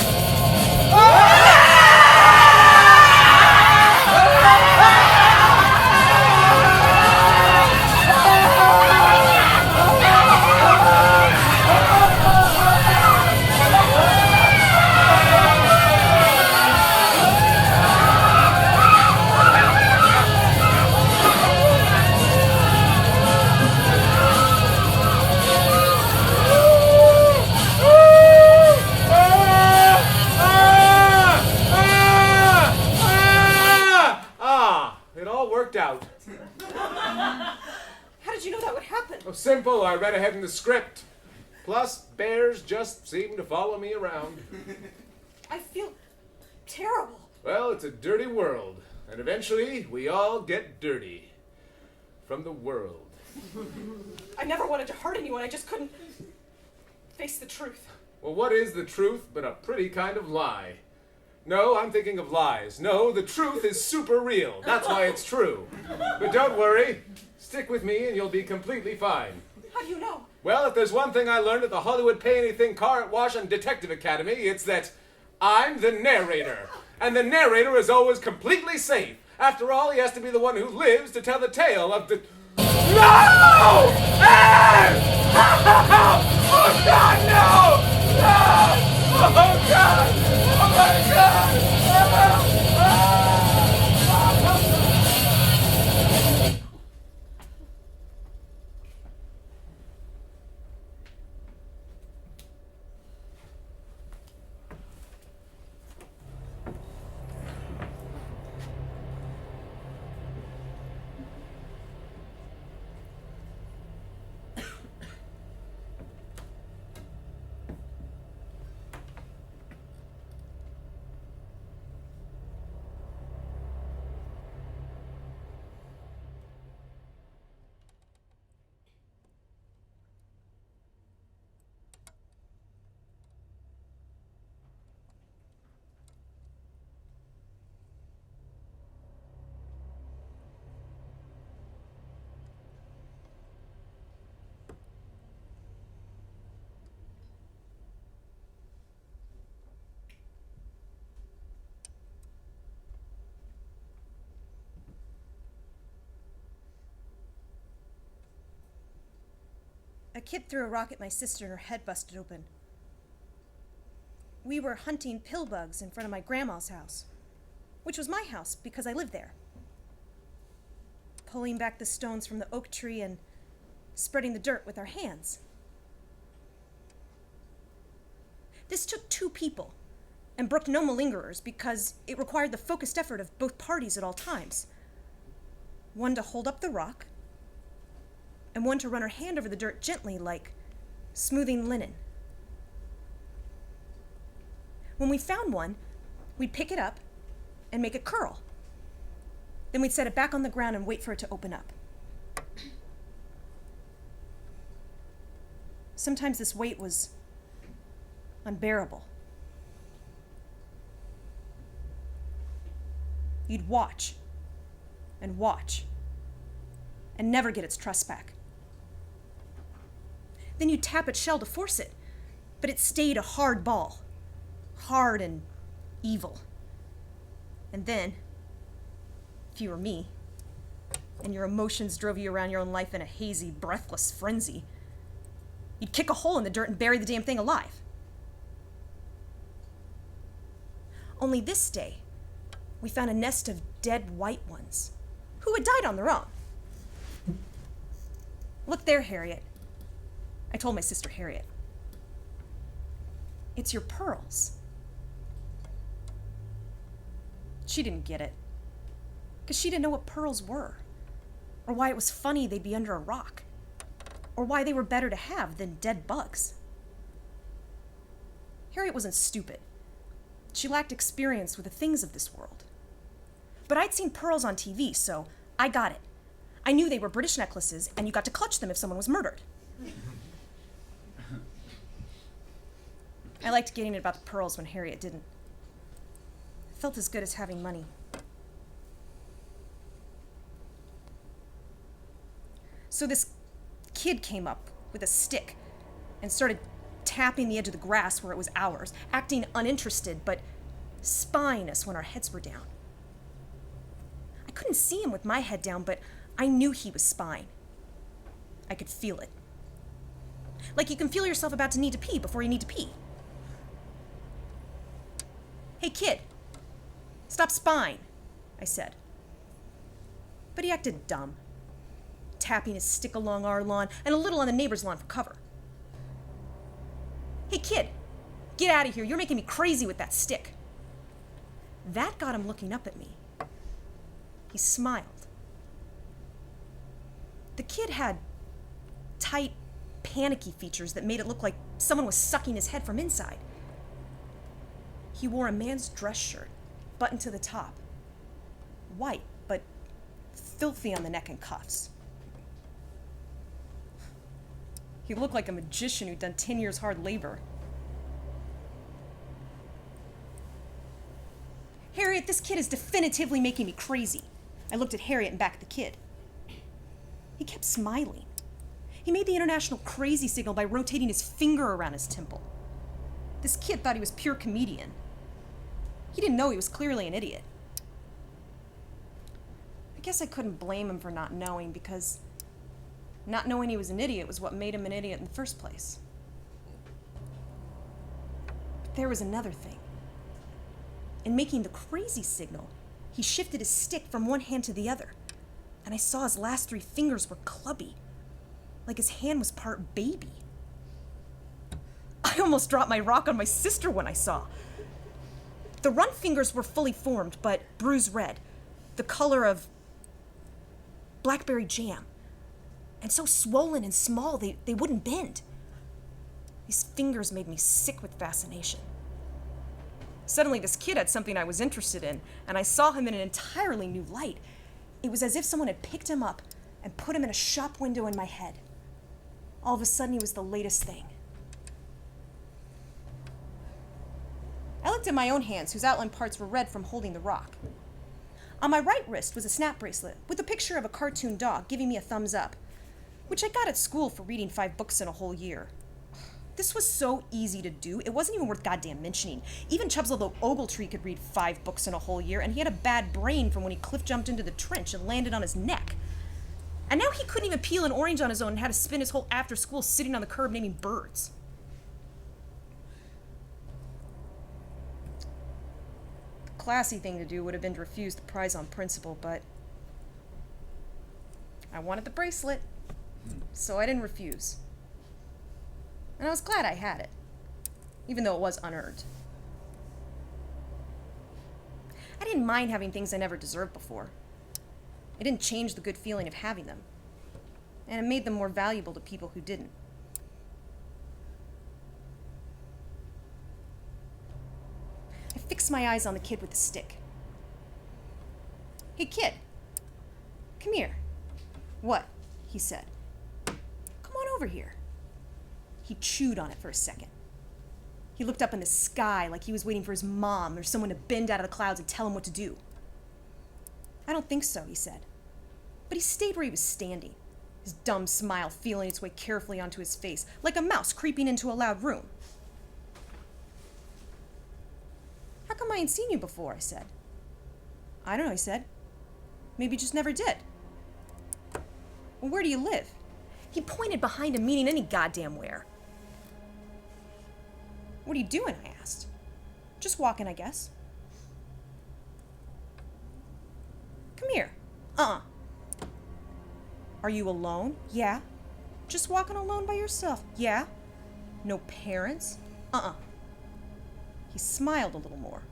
It all worked out. How did you know that would happen? Oh, simple. I read ahead in the script. Plus, bears just seem to follow me around. I feel terrible. Well, it's a dirty world. And eventually, we all get dirty. From the world. I never wanted to hurt anyone. I just couldn't face the truth. Well, what is the truth but a pretty kind of lie? No, I'm thinking of lies. No, the truth is super real. That's why it's true. But don't worry. Stick with me and you'll be completely fine. How do you know? Well, if there's one thing I learned at the Hollywood Pay Anything Car Wash and Detective Academy, it's that I'm the narrator. And the narrator is always completely safe. After all, he has to be the one who lives to tell the tale of the... No! Hey! Oh, God, no! No! Oh, God! Oh, my God! A kid threw a rock at my sister and her head busted open. We were hunting pill bugs in front of my grandma's house, which was my house because I lived there. Pulling back the stones from the oak tree and spreading the dirt with our hands. This took 2 people and brooked no malingerers because it required the focused effort of both parties at all times. One to hold up the rock, and one to run her hand over the dirt gently, like smoothing linen. When we found one, we'd pick it up and make it curl. Then we'd set it back on the ground and wait for it to open up. Sometimes this wait was unbearable. You'd watch and watch and never get its trust back. Then you'd tap its shell to force it, but it stayed a hard ball, hard and evil. And then, if you were me, and your emotions drove you around your own life in a hazy, breathless frenzy, you'd kick a hole in the dirt and bury the damn thing alive. Only this day, we found a nest of dead white ones who had died on their own. Look there, Harriet. I told my sister Harriet. It's your pearls. She didn't get it, because she didn't know what pearls were, or why it was funny they'd be under a rock, or why they were better to have than dead bugs. Harriet wasn't stupid. She lacked experience with the things of this world. But I'd seen pearls on TV, so I got it. I knew they were British necklaces, and you got to clutch them if someone was murdered. I liked getting it about the pearls when Harriet didn't. It felt as good as having money. So this kid came up with a stick and started tapping the edge of the grass where it was ours, acting uninterested but spying us when our heads were down. I couldn't see him with my head down, but I knew he was spying. I could feel it. Like you can feel yourself about to need to pee before you need to pee. Hey kid, stop spying, I said. But he acted dumb, tapping his stick along our lawn and a little on the neighbor's lawn for cover. Hey kid, get out of here, you're making me crazy with that stick. That got him looking up at me. He smiled. The kid had tight, panicky features that made it look like someone was sucking his head from inside. He wore a man's dress shirt, buttoned to the top. White, but filthy on the neck and cuffs. He looked like a magician who'd done 10 years hard labor. Harriet, this kid is definitively making me crazy. I looked at Harriet and back at the kid. He kept smiling. He made the international crazy signal by rotating his finger around his temple. This kid thought he was pure comedian. He didn't know he was clearly an idiot. I guess I couldn't blame him for not knowing, because not knowing he was an idiot was what made him an idiot in the first place. But there was another thing. In making the crazy signal, he shifted his stick from one hand to the other, and I saw his last 3 fingers were clubby, like his hand was part baby. I almost dropped my rock on my sister when I saw. The runt fingers were fully formed, but bruised red, the color of blackberry jam, and so swollen and small they wouldn't bend. These fingers made me sick with fascination. Suddenly, this kid had something I was interested in, and I saw him in an entirely new light. It was as if someone had picked him up and put him in a shop window in my head. All of a sudden, he was the latest thing. I looked at my own hands, whose outline parts were red from holding the rock. On my right wrist was a snap bracelet with a picture of a cartoon dog giving me a thumbs up, which I got at school for reading 5 books in a whole year. This was so easy to do, it wasn't even worth goddamn mentioning. Even Chubslow the Ogletree could read 5 books in a whole year, and he had a bad brain from when he cliff jumped into the trench and landed on his neck. And now he couldn't even peel an orange on his own and had to spend his whole after school sitting on the curb naming birds. The classy thing to do would have been to refuse the prize on principle, but I wanted the bracelet, so I didn't refuse. And I was glad I had it, even though it was unearned. I didn't mind having things I never deserved before. It didn't change the good feeling of having them, and it made them more valuable to people who didn't. I fixed my eyes on the kid with the stick. Hey kid, come here. What? He said. Come on over here. He chewed on it for a second. He looked up in the sky like he was waiting for his mom or someone to bend out of the clouds and tell him what to do. I don't think so, he said. But he stayed where he was standing, his dumb smile feeling its way carefully onto his face, like a mouse creeping into a loud room. How come I ain't seen you before? I said. I don't know, he said. Maybe you just never did. Well, where do you live? He pointed behind him, meaning any goddamn where. What are you doing? I asked. Just walking, I guess. Come here. Are you alone? Yeah. Just walking alone by yourself? Yeah. No parents? He smiled a little more.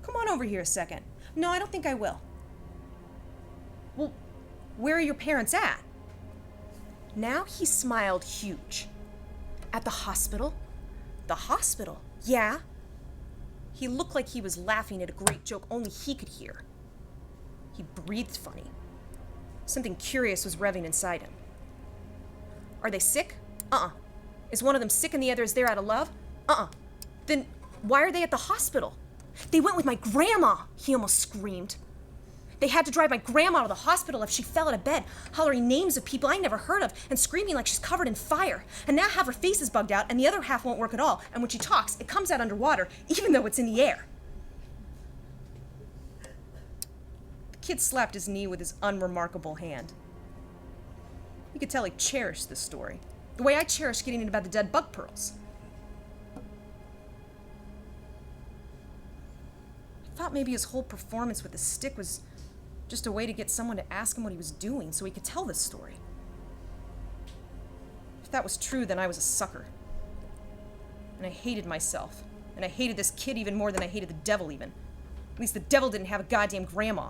Come on over here a second. No, I don't think I will. Well, where are your parents at? Now he smiled huge. At the hospital? The hospital? Yeah. He looked like he was laughing at a great joke only he could hear. He breathed funny. Something curious was revving inside him. Are they sick? Is one of them sick and the other is there out of love? Then why are they at the hospital? They went with my grandma, he almost screamed. They had to drive my grandma to the hospital if she fell out of bed, hollering names of people I never heard of and screaming like she's covered in fire. And now half her face is bugged out and the other half won't work at all. And when she talks, it comes out underwater, even though it's in the air. The kid slapped his knee with his unremarkable hand. You could tell he cherished this story, the way I cherish getting in about the dead bug pearls. I thought maybe his whole performance with the stick was just a way to get someone to ask him what he was doing so he could tell this story. If that was true, then I was a sucker. And I hated myself. And I hated this kid even more than I hated the devil even. At least the devil didn't have a goddamn grandma.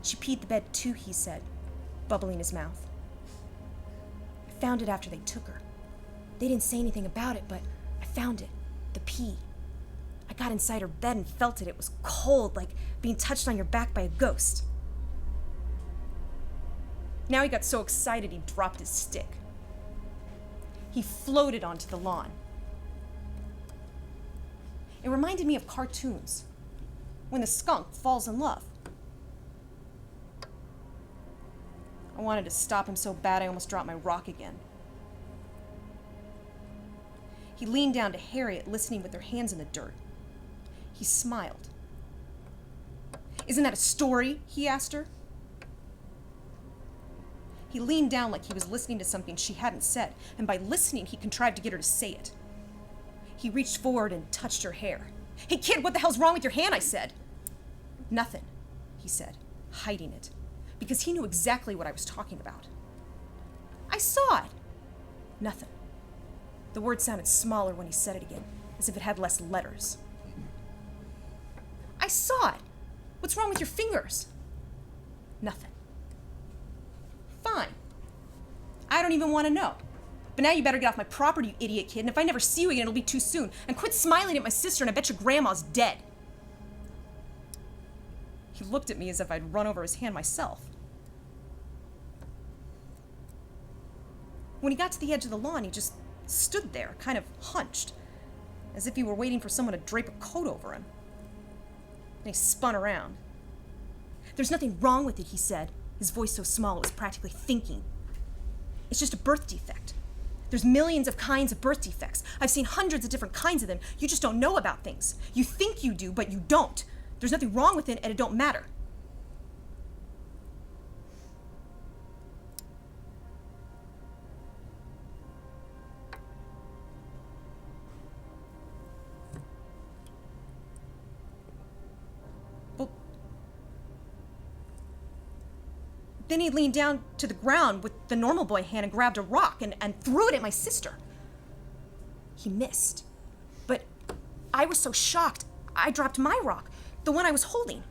She peed the bed too, he said, bubbling his mouth. I found it after they took her. They didn't say anything about it, but I found it. The pee. I got inside her bed and felt it. It was cold, like being touched on your back by a ghost. Now he got so excited he dropped his stick. He floated onto the lawn. It reminded me of cartoons, when the skunk falls in love. I wanted to stop him so bad I almost dropped my rock again. He leaned down to Harriet, listening with their hands in the dirt. He smiled. "Isn't that a story?" he asked her. He leaned down like he was listening to something she hadn't said, and by listening, he contrived to get her to say it. He reached forward and touched her hair. "Hey kid, what the hell's wrong with your hand?" I said. "Nothing," he said, hiding it, because he knew exactly what I was talking about. "I saw it." "Nothing." The word sounded smaller when he said it again, as if it had less letters. "I saw it. What's wrong with your fingers?" "Nothing." "Fine. I don't even want to know. But now you better get off my property, you idiot kid, and if I never see you again, it'll be too soon. And quit smiling at my sister, and I bet your grandma's dead." He looked at me as if I'd run over his hand myself. When he got to the edge of the lawn, he just stood there, kind of hunched, as if he were waiting for someone to drape a coat over him. Then he spun around. "There's nothing wrong with it," he said, his voice so small it was practically thinking. "It's just a birth defect. There's millions of kinds of birth defects. I've seen hundreds of different kinds of them. You just don't know about things. You think you do, but you don't. There's nothing wrong with it, and it don't matter." Then he leaned down to the ground with the normal boy hand and grabbed a rock and threw it at my sister. He missed. But I was so shocked, I dropped my rock, the one I was holding.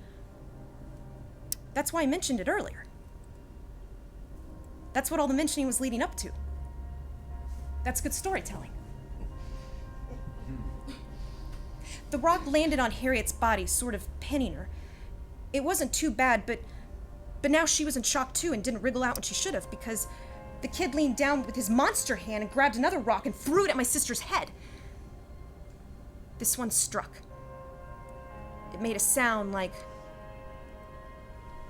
That's why I mentioned it earlier. That's what all the mentioning was leading up to. That's good storytelling. The rock landed on Harriet's body, sort of pinning her. It wasn't too bad, but now she was in shock too and didn't wriggle out when she should have, because the kid leaned down with his monster hand and grabbed another rock and threw it at my sister's head. This one struck. It made a sound like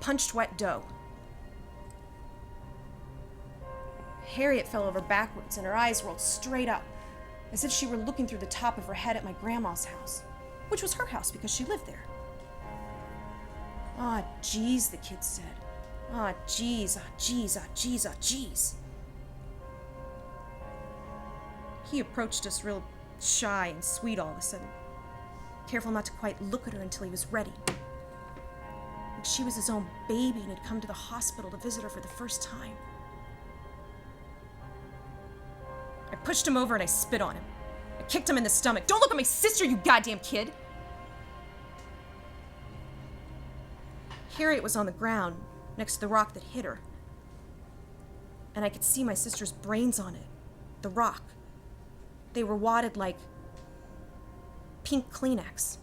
punched wet dough. Harriet fell over backwards and her eyes rolled straight up, as if she were looking through the top of her head at my grandma's house, which was her house because she lived there. "Ah, geez," the kid said. "Ah, geez, ah, geez, ah, geez, ah, geez." He approached us real shy and sweet all of a sudden, careful not to quite look at her until he was ready. Like she was his own baby and had come to the hospital to visit her for the first time. I pushed him over and I spit on him. I kicked him in the stomach. "Don't look at my sister, you goddamn kid!" Harriet was on the ground, next to the rock that hit her. And I could see my sister's brains on it, the rock. They were wadded like pink Kleenex.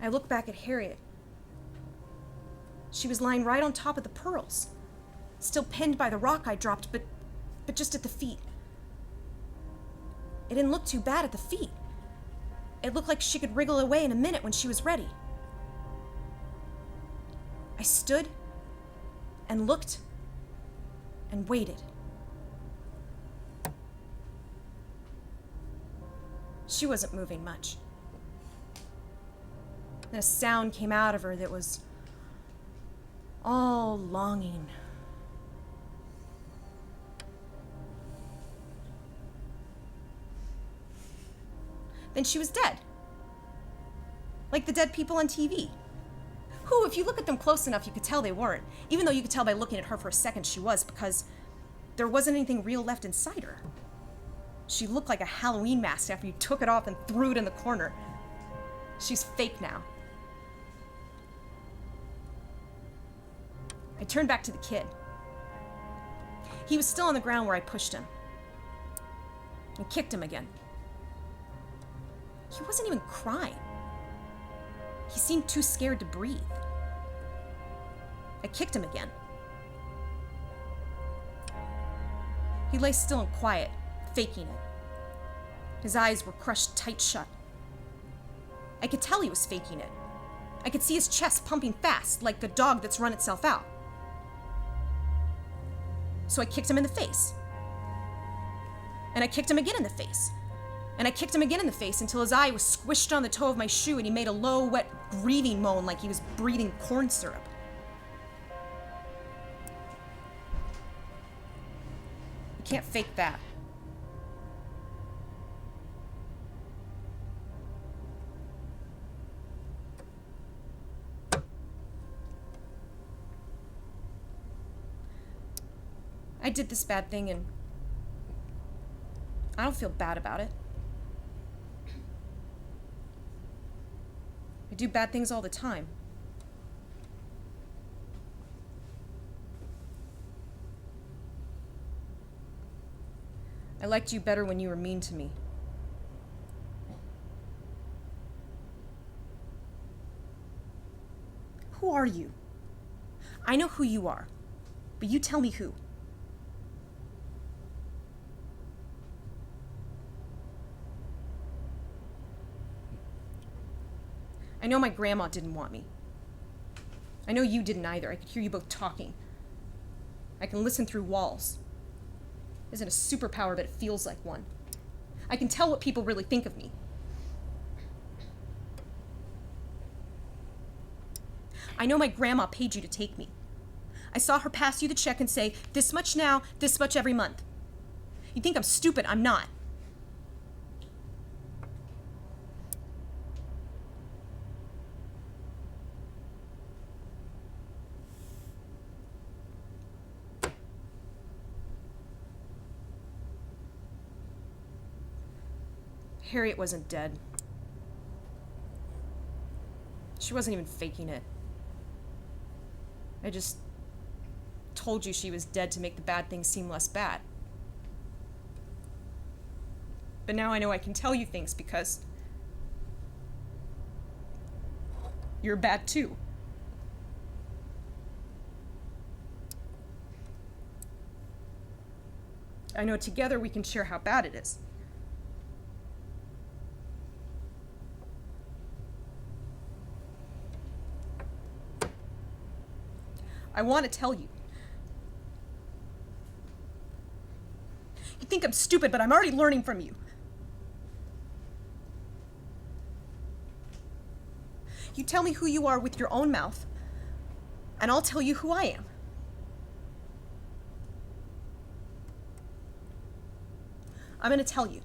I looked back at Harriet. She was lying right on top of the pearls, still pinned by the rock I dropped, but just at the feet. It didn't look too bad at the feet. It looked like she could wriggle away in a minute when she was ready. I stood and looked and waited. She wasn't moving much. Then a sound came out of her that was all longing. Then she was dead. Like the dead people on TV. Who, if you look at them close enough, you could tell they weren't. Even though you could tell by looking at her for a second she was, because there wasn't anything real left inside her. She looked like a Halloween mask after you took it off and threw it in the corner. She's fake now. I turned back to the kid. He was still on the ground where I pushed him. I kicked him again. He wasn't even crying. He seemed too scared to breathe. I kicked him again. He lay still and quiet, faking it. His eyes were crushed tight shut. I could tell he was faking it. I could see his chest pumping fast, like a dog that's run itself out. So I kicked him in the face. And I kicked him again in the face. And I kicked him again in the face until his eye was squished on the toe of my shoe and he made a low, wet, grieving moan like he was breathing corn syrup. You can't fake that. I did this bad thing and I don't feel bad about it. I do bad things all the time. I liked you better when you were mean to me. Who are you? I know who you are, but you tell me who. I know my grandma didn't want me. I know you didn't either. I could hear you both talking. I can listen through walls. Isn't a superpower, but it feels like one. I can tell what people really think of me. I know my grandma paid you to take me. I saw her pass you the check and say, this much now, this much every month. You think I'm stupid? I'm not. Harriet wasn't dead. She wasn't even faking it. I just told you she was dead to make the bad things seem less bad. But now I know I can tell you things because you're bad too. I know together we can share how bad it is. I want to tell you. You think I'm stupid, but I'm already learning from you. You tell me who you are with your own mouth, and I'll tell you who I am. I'm going to tell you.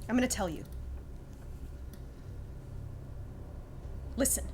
I'm going to tell you. Listen.